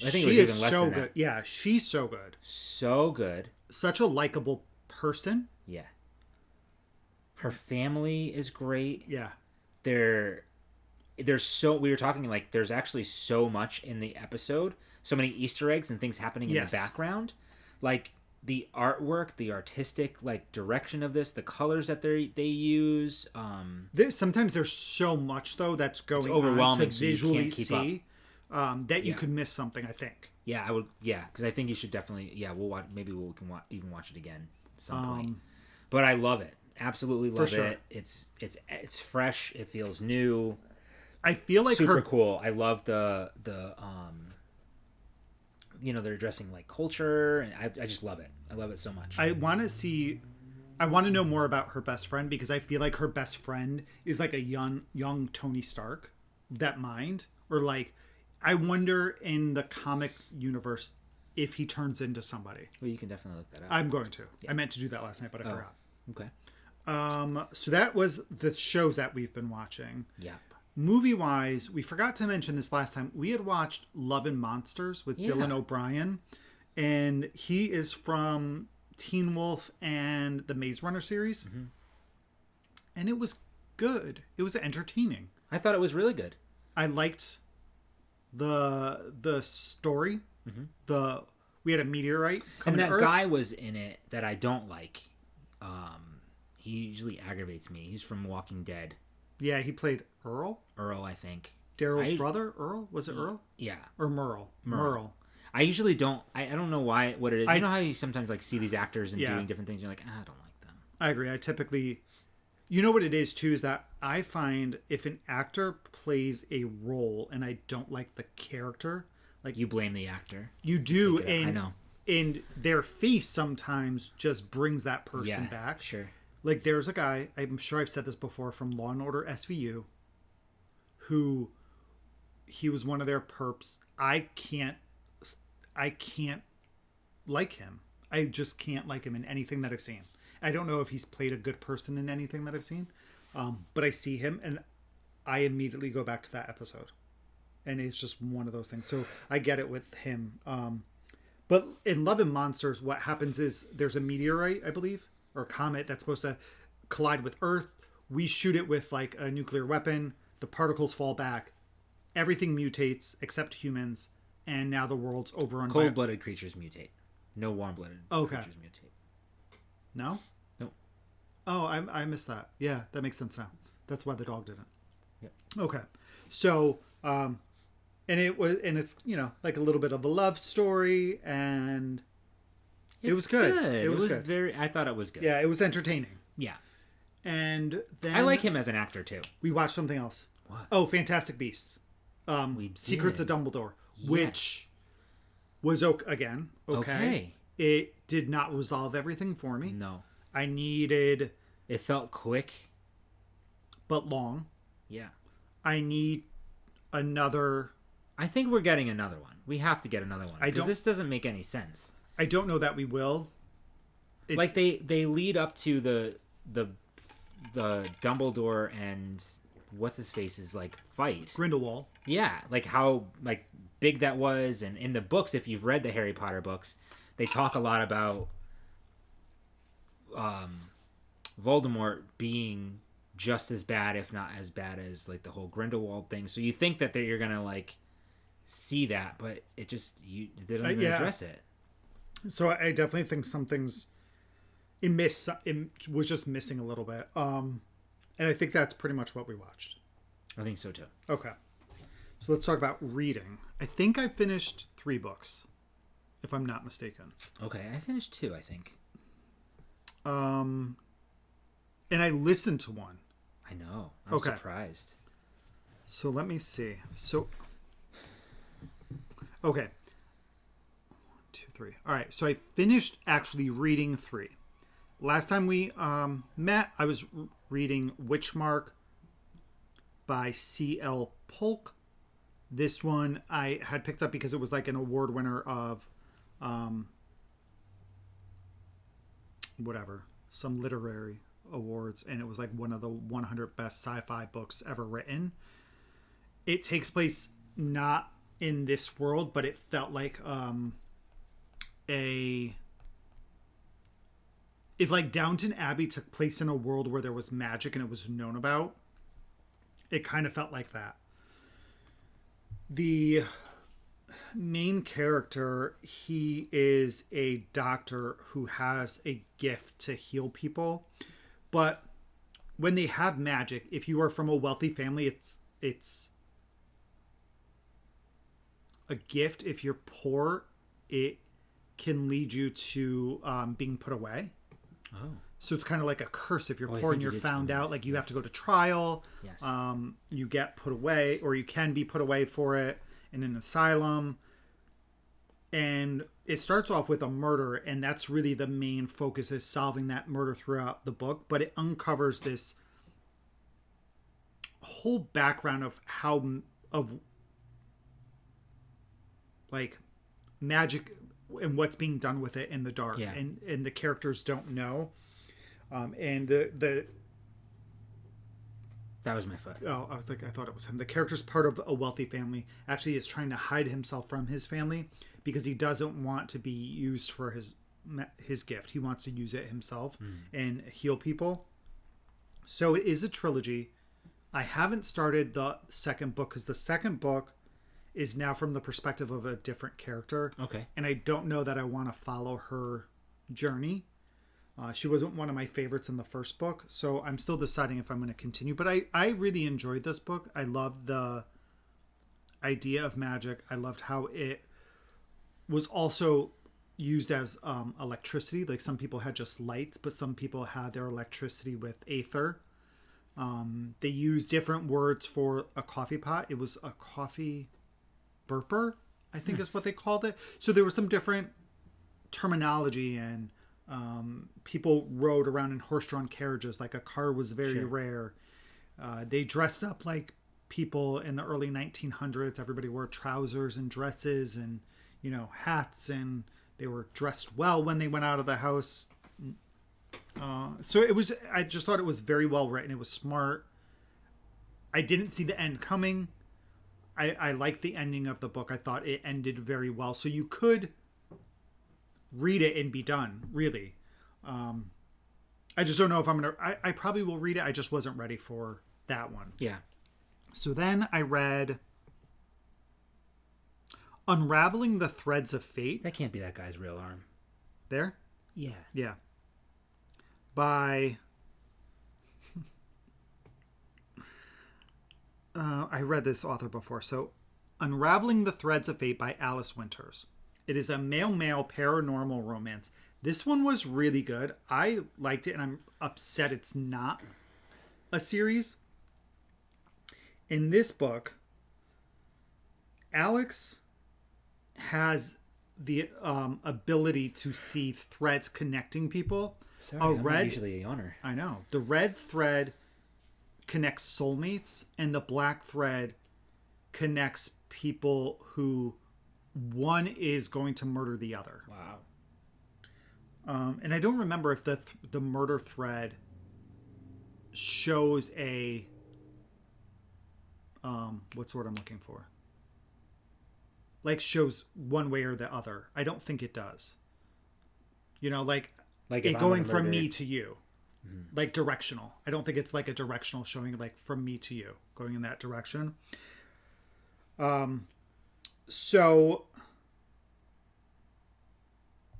I think it was even less than good. that. Yeah, she's so good. So good. Such a likable person. Yeah. Her family is great. Yeah. We were talking, like, there's actually so much in the episode. So many Easter eggs and things happening in the background. Like... The artwork, the artistic direction of this, the colors that they use. Sometimes there's so much though that's going overwhelming on to visually see that you could miss something. I think. Yeah, I would. Yeah, because I think you should definitely. Yeah, we'll watch. Maybe we can even watch it again at some point. But I love it. Absolutely love it. It's fresh. It feels new. I feel like super cool. I love the they're addressing like culture, and I just love it. I love it so much. I want to know more about her best friend, because I feel like her best friend is like a young Tony Stark. That mind, or like, I wonder in the comic universe if he turns into somebody. Well, you can definitely look that up. I'm going to. Yeah. I meant to do that last night, but I forgot. Okay. So that was the shows that we've been watching. Yeah. Movie-wise, we forgot to mention this last time. We had watched Love and Monsters with Dylan O'Brien, and he is from Teen Wolf and the Maze Runner series. Mm-hmm. And it was good. It was entertaining. I thought it was really good. I liked the story. Mm-hmm. We had a meteorite coming and to Earth. Guy was in it that I don't like. He usually aggravates me. He's from Walking Dead. Yeah, he played Earl, I think. Daryl's brother, Earl? Was it Earl? Yeah. Or Merle? Merle. I usually don't. I don't know what it is. You know how you sometimes like see these actors and Yeah. doing different things. And you're like, I don't like them. I agree. I typically, you know what it is too, is that I find if an actor plays a role and I don't like the character, like You blame the actor. you do, I know. and their face sometimes just brings that person back. Sure. Like there's a guy, I'm sure I've said this before, from Law and Order SVU, who he was one of their perps. I can't like him. I just can't like him in anything that I've seen. I don't know if he's played a good person in anything that I've seen, but I see him and I immediately go back to that episode, and it's just one of those things. So I get it with him. But in Love and Monsters, what happens is there's a meteorite, I believe, or a comet that's supposed to collide with Earth. We shoot it with like a nuclear weapon. The particles fall back. Everything mutates except humans, and now the world's overrun. Cold-blooded creatures mutate. No warm-blooded creatures mutate. No? No. Oh, I missed that. Yeah, that makes sense now. That's why the dog didn't. Yep. Okay. So, and it's, like a little bit of a love story, and it was good. It was good. I thought it was good. Yeah, it was entertaining. Yeah. And then I like him as an actor too. We watched something else. What? Oh, Fantastic Beasts. Secrets of Dumbledore, which was okay. It did not resolve everything for me. No. I needed... It felt quick. But long. Yeah. I need another... I think we're getting another one. We have to get another one. Because this doesn't make any sense. I don't know that we will. Like, they lead up to the Dumbledore and... What's-his-face's, fight. Grindelwald. Yeah. Like, how, big that was. And in the books, if you've read the Harry Potter books... They talk a lot about Voldemort being just as bad, if not as bad as the whole Grindelwald thing. So you think that you're gonna see that, but it just they don't even address it. So I definitely think some things it was just missing a little bit. And I think that's pretty much what we watched. I think so too. Okay, so let's talk about reading. I think I finished 3 books. If I'm not mistaken. Okay, I finished 2, I think. And I listened to 1. I know. I'm surprised. So let me see. Okay. 1, 2, 3. All right. So I finished actually reading 3. Last time we met, I was reading Witchmark by C.L. Polk. This one I had picked up because it was an award winner of some literary awards, and it was one of the 100 best sci-fi books ever written. It takes place not in this world, but it felt like if Downton Abbey took place in a world where there was magic and it was known about, it kind of felt like that. The main character, he is a doctor who has a gift to heal people, but when they have magic, if you are from a wealthy family, it's a gift. If you're poor, it can lead you to being put away. Oh, so it's kind of like a curse. If you're poor and you're found out, you have to go to trial. Yes. You get put away, or you can be put away for it in an asylum. And it starts off with a murder, and that's really the main focus, is solving that murder throughout the book. But it uncovers this whole background of magic and what's being done with it in the dark. Yeah. And the characters don't know. And that was my foot. Oh, I thought it was him. The character's part of a wealthy family, actually is trying to hide himself from his family because he doesn't want to be used for his gift. He wants to use it himself and heal people. So it is a trilogy. I haven't started the second book because the second book is now from the perspective of a different character. Okay. And I don't know that I want to follow her journey. She wasn't one of my favorites in the first book, so I'm still deciding if I'm going to continue. But I really enjoyed this book. I loved the idea of magic. I loved how it was also used as electricity. Like some people had just lights, but some people had their electricity with aether. They used different words for a coffee pot. It was a coffee burper, I think is what they called it. So there was some different terminology, and people rode around in horse-drawn carriages. Like a car was very rare. They dressed up like people in the early 1900s. Everybody wore trousers and dresses and, you know, hats, and they were dressed well when they went out of the house. So it was, I just thought it was very well written. It was smart. I didn't see the end coming. I liked the ending of the book. I thought it ended very well. So you could read it and be done, really. I just don't know if I'm going to, I probably will read it. I just wasn't ready for that one. Yeah. So then I read Unraveling the Threads of Fate. That can't be that guy's real arm. There? Yeah. Yeah. By... I read this author before. So, Unraveling the Threads of Fate by Alice Winters. It is a male-male paranormal romance. This one was really good. I liked it, and I'm upset it's not a series. In this book, Alex has the ability to see threads connecting people. Sorry, I'm not usually a yawner. I know. The red thread connects soulmates, and the black thread connects people who one is going to murder the other. Wow. And I don't remember if the murder thread shows a what's the word I'm looking for? Like shows one way or the other. I don't think it does. You know, like it going from me to you. Mm-hmm. Like directional. I don't think it's like a directional showing, like from me to you, going in that direction. So,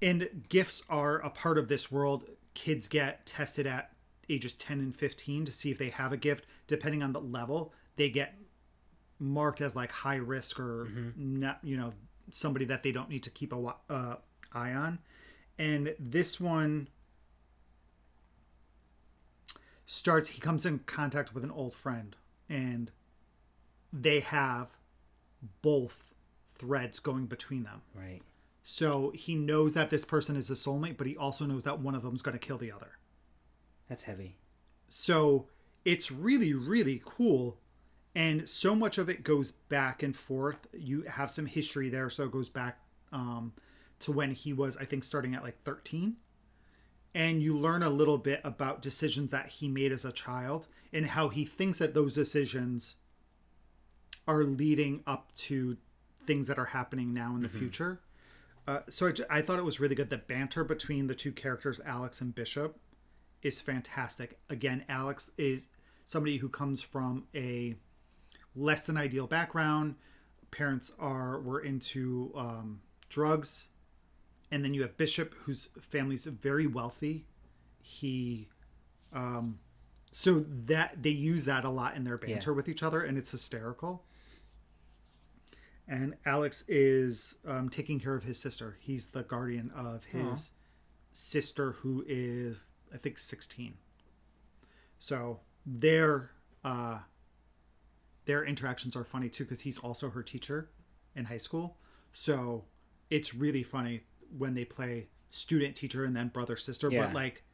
and gifts are a part of this world. Kids get tested at ages 10 and 15 to see if they have a gift. Depending on the level, they get marked as like high risk or not, you know, somebody that they don't need to keep a eye on. And this one starts, he comes in contact with an old friend, and they have both threads going between them. Right. So he knows that this person is a soulmate, but he also knows that one of them is going to kill the other. That's heavy. So it's really, really cool. And so much of it goes back and forth. You have some history there. So it goes back to when he was, I think, starting at like 13. And you learn a little bit about decisions that he made as a child and how he thinks that those decisions are leading up to things that are happening now in the future. So I thought it was really good. The banter between the two characters, Alex and Bishop, is fantastic. Again, Alex is somebody who comes from a less than ideal background. Parents were into drugs. And then you have Bishop, whose family's very wealthy. He, so that they use that a lot in their banter with each other, and it's hysterical. And Alex is taking care of his sister. He's the guardian of his sister, who is, I think, 16. So their interactions are funny too, because he's also her teacher in high school. So it's really funny when they play student teacher and then brother sister, but like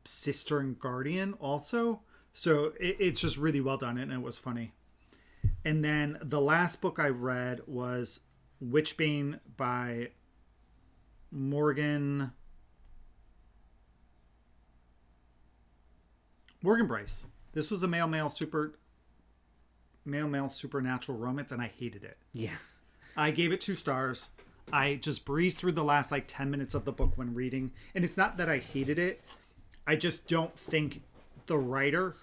sister and guardian also. So it's just really well done, and it was funny. And then the last book I read was Witchbane by Morgan Brice. This was a male-male supernatural romance, and I hated it. Yeah. I gave it 2 stars. I just breezed through the last like 10 minutes of the book when reading. And it's not that I hated it. I just don't think the writer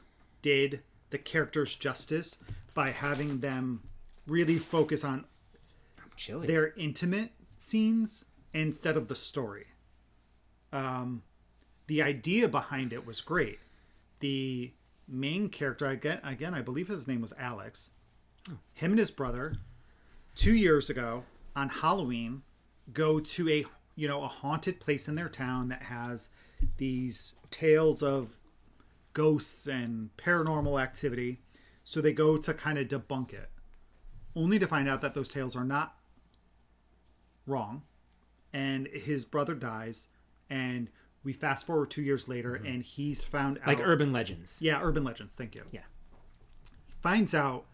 did the characters justice by having them really focus on their intimate scenes instead of the story. The idea behind it was great. The main character, again, I believe his name was Alex. Him and his brother 2 years ago on Halloween, go to a haunted place in their town that has these tales of ghosts and paranormal activity. So they go to kind of debunk it, only to find out that those tales are not wrong. And his brother dies, and we fast forward 2 years later, and he's found out... Like urban legends. Yeah, urban legends. Thank you. Yeah. He finds out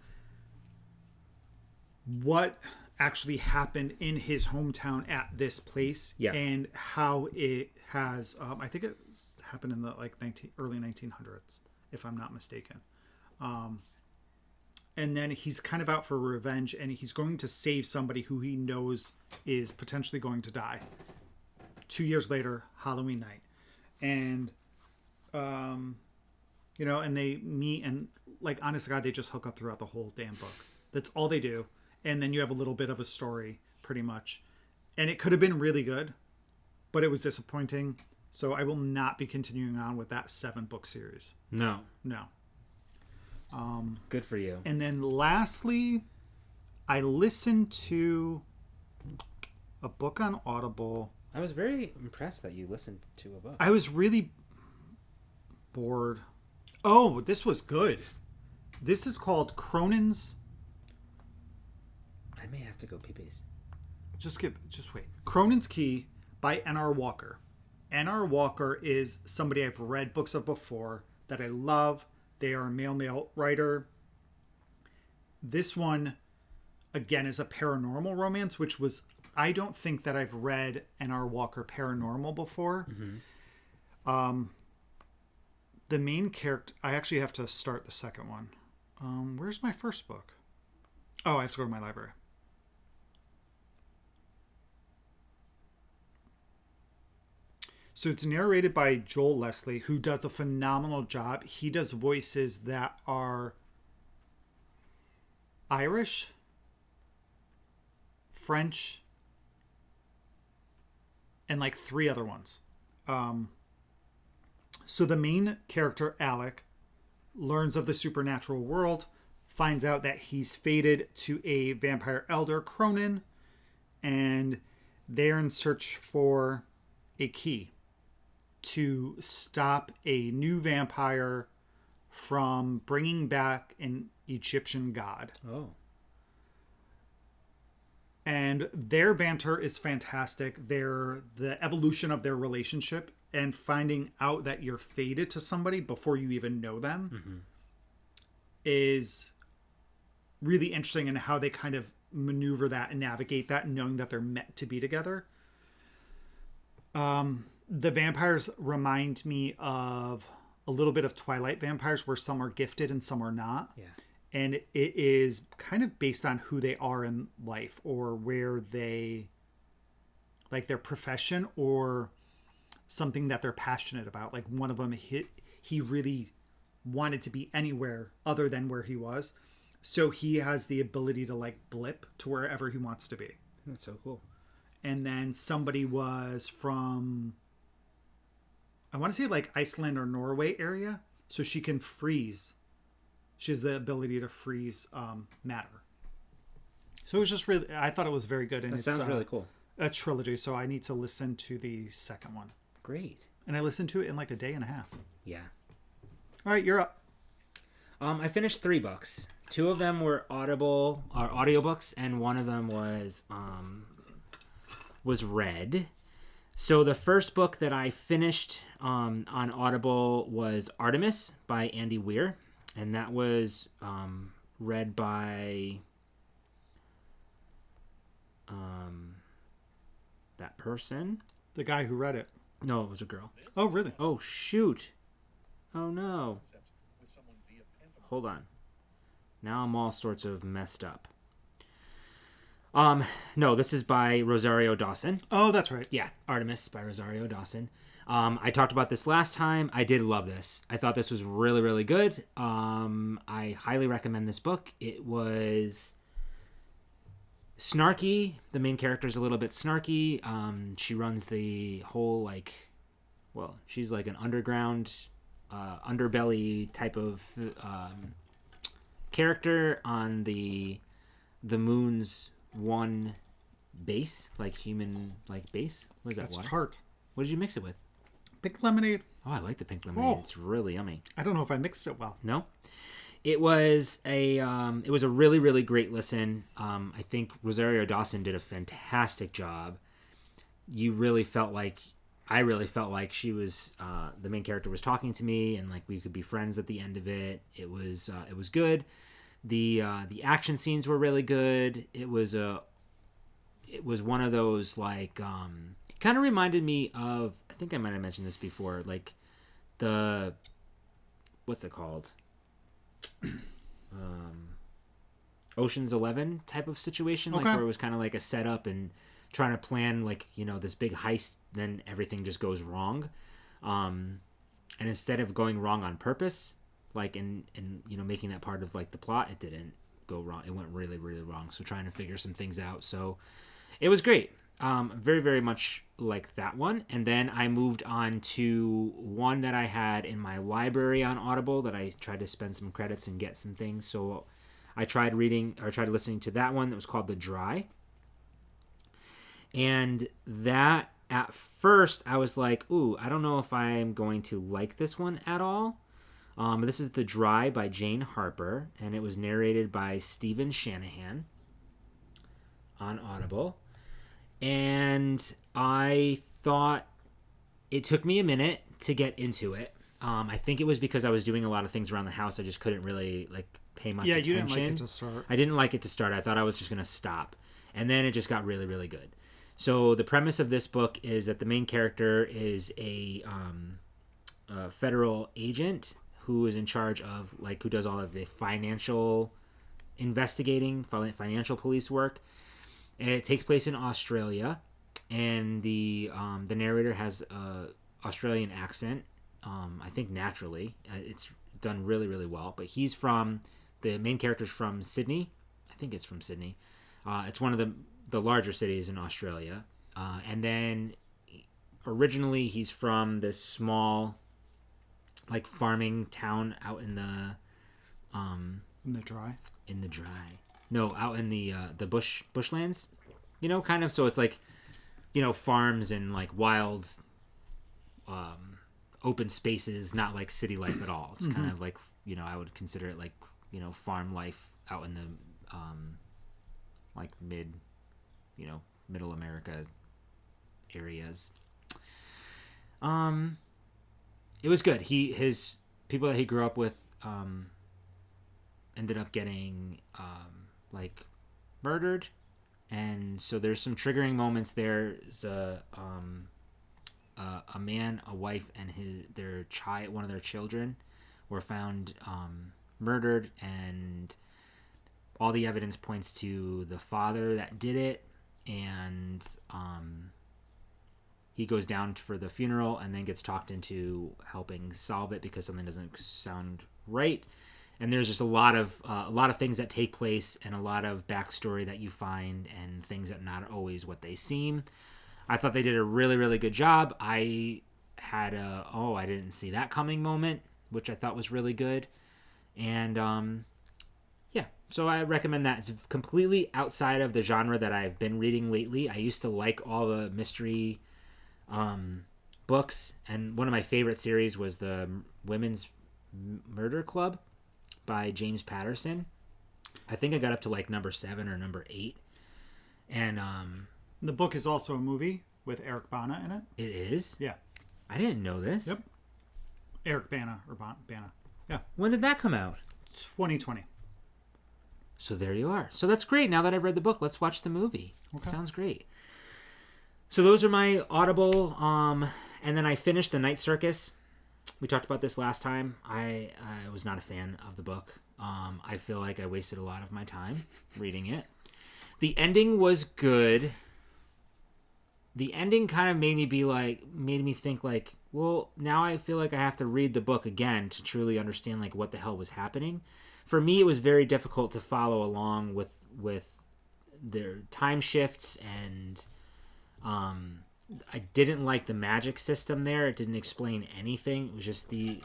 what actually happened in his hometown at this place, and how it has... I think it happened in the early 1900s, if I'm not mistaken. And then he's kind of out for revenge, and he's going to save somebody who he knows is potentially going to die. 2 years later, Halloween night. And, and they meet, and, honest to God, they just hook up throughout the whole damn book. That's all they do. And then you have a little bit of a story, pretty much. And it could have been really good, but it was disappointing. So I will not be continuing on with that 7-book series. No. Good for you. And then lastly, I listened to a book on Audible. I was very impressed that you listened to a book. I was really bored. Oh, this was good. This is called Cronin's... I may have to go pee-pees. Just wait. Cronin's Key by N.R. Walker. N.R. Walker is somebody I've read books of before that I love. They are a male writer. This one, again, is a paranormal romance, which was... I don't think that I've read N.R. Walker paranormal before. The main character... I actually have to start the second one. Where's my first book? Oh, I have to go to my library. So it's narrated by Joel Leslie, who does a phenomenal job. He does voices that are Irish, French, and 3 other ones. So the main character, Alec, learns of the supernatural world, finds out that he's fated to a vampire elder, Cronin, and they're in search for a key to stop a new vampire from bringing back an Egyptian god. Oh. And their banter is fantastic. The evolution of their relationship and finding out that you're fated to somebody before you even know them is really interesting, and how they kind of maneuver that and navigate that, knowing that they're meant to be together. The vampires remind me of a little bit of Twilight vampires, where some are gifted and some are not. Yeah. And it is kind of based on who they are in life, or where they, their profession, or something that they're passionate about. One of them, he really wanted to be anywhere other than where he was. So he has the ability to blip to wherever he wants to be. That's so cool. And then somebody was from, I want to say Iceland or Norway area. So she can freeze. She has the ability to freeze matter. So it was just really, I thought it was very good. And that sounds really cool. A trilogy. So I need to listen to the second one. Great. And I listened to it in a day and a half. Yeah. All right, you're up. I finished 3 books. 2 of them were audiobooks, and one of them was read. So the first book that I finished on Audible was Artemis by Andy Weir, and that was read by that person. The guy who read it. No, it was a girl. Oh, really? Oh, shoot. Oh, no. Hold on. Now I'm all sorts of messed up. No, this is by Rosario Dawson. Oh, that's right. Yeah, Artemis by Rosario Dawson. I talked about this last time. I did love this. I thought this was really, really good. I highly recommend this book. It was snarky. The main character is a little bit snarky. She runs the whole, she's like an underground, underbelly type of character on the moon's one base, like human, like base. What is that? That's water? tart. What did you mix it with? Pink lemonade. Oh, I like the pink lemonade. Oh. It's really yummy. I don't know if I mixed it well. No, it was a really, really great listen. I think Rosario Dawson did a fantastic job. I really felt like she was the main character was talking to me, and like we could be friends at the end of it. It was good. The action scenes were really good. It was one of those like it kind of reminded me of, I think I might have mentioned this before, like the, what's it called? Ocean's 11 type of situation, like where it was kind of like a setup and trying to plan like, you know, this big heist, then everything just goes wrong. And instead of going wrong on purpose, like in you know, making that part of like the plot, it didn't go wrong. It went really, really wrong. So trying to figure some things out. So it was great. Very, very much like that one. And then I moved on to one that I had in my library on Audible that I tried to spend some credits and get some things. So I tried listening to that one that was called The Dry. And that, at first, I was like, ooh, I don't know if I'm going to like this one at all. This is The Dry by Jane Harper, and it was narrated by Stephen Shanahan on Audible. And I thought it took me a minute to get into it. I think it was because I was doing a lot of things around the house. I just couldn't really like pay much attention. Yeah, you didn't like it to start. I didn't like it to start. I thought I was just going to stop. And then it just got really, really good. So the premise of this book is that the main character is a federal agent who is in charge of, like, who does all of the financial investigating, financial police work. It takes place in Australia, and the narrator has a Australian accent. I think naturally, it's done really, really well. But the main character's from Sydney. I think it's from Sydney. It's one of the larger cities in Australia, and then originally he's from this small, like, farming town out in the dry. No, out in the bushlands, you know, kind of. So it's like, you know, farms and like wild, open spaces, not like city life at all. It's kind of like, you know, I would consider it like, you know, farm life out in the like middle America areas. It was good. His people that he grew up with ended up getting like murdered, and so there's some triggering moments. There's a man, a wife, and one of their children were found murdered, and all the evidence points to the father that did it, and he goes down for the funeral and then gets talked into helping solve it because something doesn't sound right. And there's just a lot of things that take place and a lot of backstory that you find and things that are not always what they seem. I thought they did a really, really good job. I had I didn't see that coming moment, which I thought was really good. And yeah, so I recommend that. It's completely outside of the genre that I've been reading lately. I used to like all the mystery books, and one of my favorite series was the Women's Murder Club by James Patterson. I think I got up to like number 7 or number 8. And the book is also a movie with Eric Bana in it. It is? Yeah. I didn't know this. Yep. Eric Bana or Bana. Yeah. When did that come out? 2020. So there you are. So that's great. Now that I've read the book, let's watch the movie. Okay. Sounds great. So those are my Audible. And then I finished The Night Circus. We talked about this last time. I was not a fan of the book. I feel like I wasted a lot of my time reading it. The ending was good. The ending kind of made me think like, well, now I feel like I have to read the book again to truly understand like what the hell was happening. For me, it was very difficult to follow along with their time shifts, and I didn't like the magic system there. It didn't explain anything. It was just the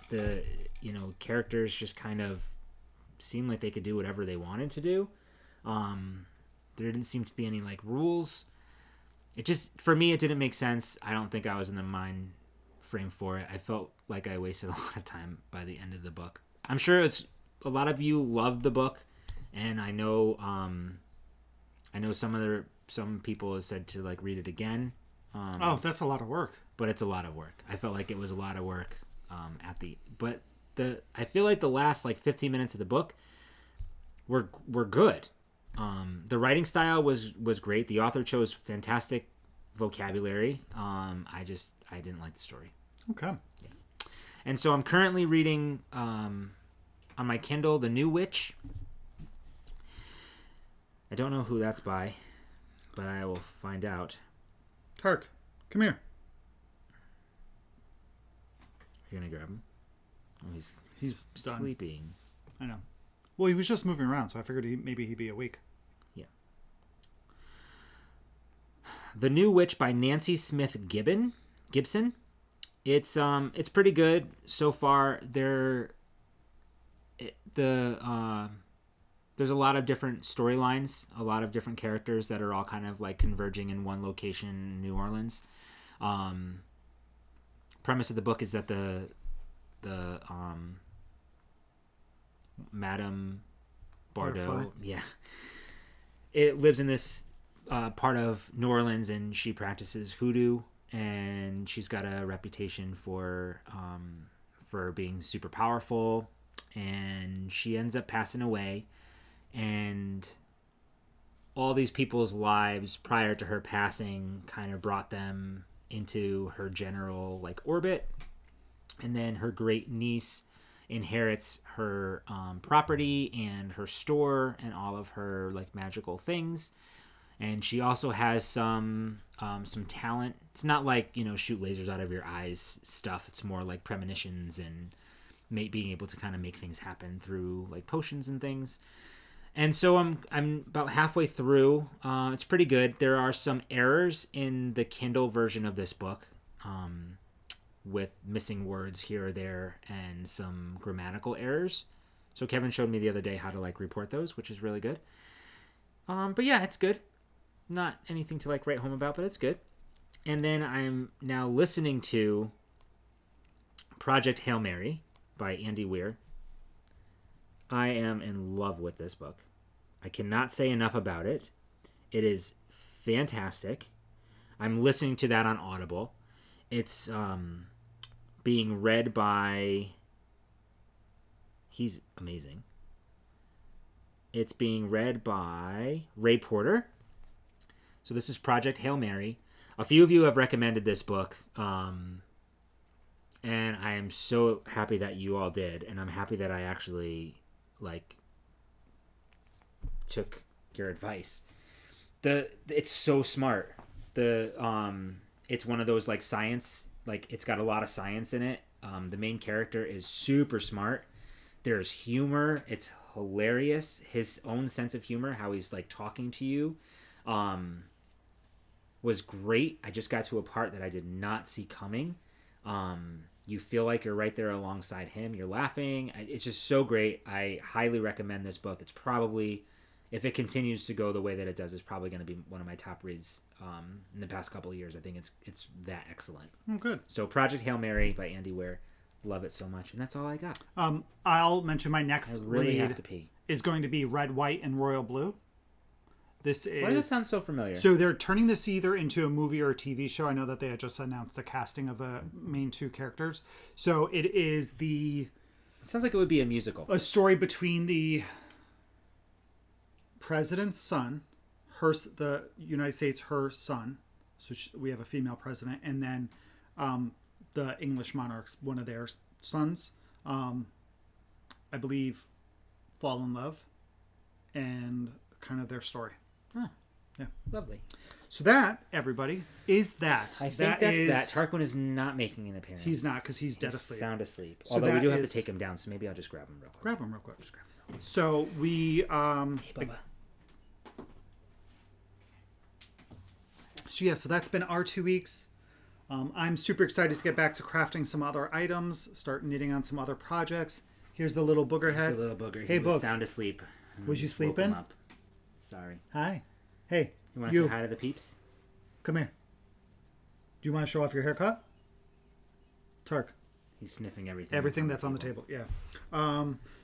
characters just kind of seemed like they could do whatever they wanted to do. There didn't seem to be any like rules. It just, for me, it didn't make sense. I don't think I was in the mind frame for it. I felt like I wasted a lot of time by the end of the book. I'm sure it's a lot of you loved the book, and I know some people have said to like read it again. That's a lot of work. But it's a lot of work. I felt like it was a lot of work I feel like the last like 15 minutes of the book were good. The writing style was great. The author chose fantastic vocabulary. I didn't like the story. Okay. Yeah. And so I'm currently reading on my Kindle The New Witch. I don't know who that's by, but I will find out. Tark, come here. You're gonna grab him? Oh, he's done. Sleeping. I know. Well, he was just moving around, so I figured maybe he'd be awake. Yeah. The New Witch by Nancy Smith Gibson. It's pretty good so far. There's a lot of different storylines, a lot of different characters that are all kind of like converging in one location in New Orleans. Premise of the book is that the Madame Bardot, it lives in this part of New Orleans, and she practices hoodoo, and she's got a reputation for being super powerful, and she ends up passing away, and all these people's lives prior to her passing kind of brought them into her general like orbit, and then her great niece inherits her property and her store and all of her like magical things, and she also has some talent. It's not like, you know, shoot lasers out of your eyes stuff. It's more like premonitions and being able to kind of make things happen through like potions and things. And so I'm about halfway through. It's pretty good. There are some errors in the Kindle version of this book, with missing words here or there and some grammatical errors. So Kevin showed me the other day how to like report those, which is really good. But yeah, it's good. Not anything to like write home about, but it's good. And then I'm now listening to Project Hail Mary by Andy Weir. I am in love with this book. I cannot say enough about it. It is fantastic. I'm listening to that on Audible. It's being read by... He's amazing. It's being read by Ray Porter. So this is Project Hail Mary. A few of you have recommended this book. And I am so happy that you all did. And I'm happy that I actually... like took your advice. It's so smart. It's one of those like science, like it's got a lot of science in it. The main character is super smart. There's humor. It's hilarious. His own sense of humor, how he's like talking to you, was great. I just got to a part that I did not see coming. You feel like you're right there alongside him. You're laughing. It's just so great. I highly recommend this book. It's probably, if it continues to go the way that it does, it's probably going to be one of my top reads in the past couple of years. I think it's that excellent. Oh, good. So Project Hail Mary by Andy Weir. Love it so much. And that's all I got. I'll mention my next read have to pee. Is going to be Red, White, and Royal Blue. Why does that sound so familiar? So they're turning this either into a movie or a TV show. I know that they had just announced the casting of the main two characters. So it is It sounds like it would be a musical. A story between the president's son, the United States, her son. So we have a female president, and then the English monarchs, one of their sons, I believe, fall in love, and kind of their story. Huh. Yeah. Lovely. So that, everybody, is that. I think that's that. Tarquin is not making an appearance. He's not, because he's dead asleep. Sound asleep. So although we do have to take him down, so maybe I'll just grab him real quick. Grab him real quick. Just grab him. So we... Hey, Bubba. So yeah, so that's been our 2 weeks. I'm super excited to get back to crafting some other items, start knitting on some other projects. Here's the little booger head. He's a little booger. Hey, he was Books. sound asleep. Was you Just woke him sleeping? up. Sorry. Hi. Hey, You want to say hi to the peeps? Come here. Do you want to show off your haircut? Tark. He's sniffing everything. Everything that's on the table. Yeah.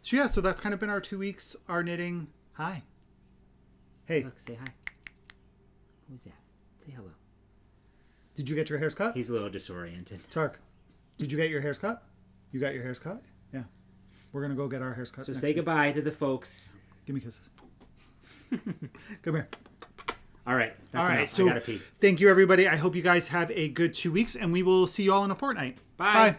So that's kind of been our 2 weeks. Our knitting. Hi. Hey. Look, say hi. Who's that? Say hello. Did you get your hairs cut? He's a little disoriented. Tark. Did you get your hairs cut? You got your hairs cut? Yeah. We're gonna go get our hairs cut. So say goodbye to the folks. Give me kisses. Come here. All right. That's enough. So I gotta pee. Thank you, everybody. I hope you guys have a good 2 weeks, and we will see you all in a fortnight. Bye. Bye.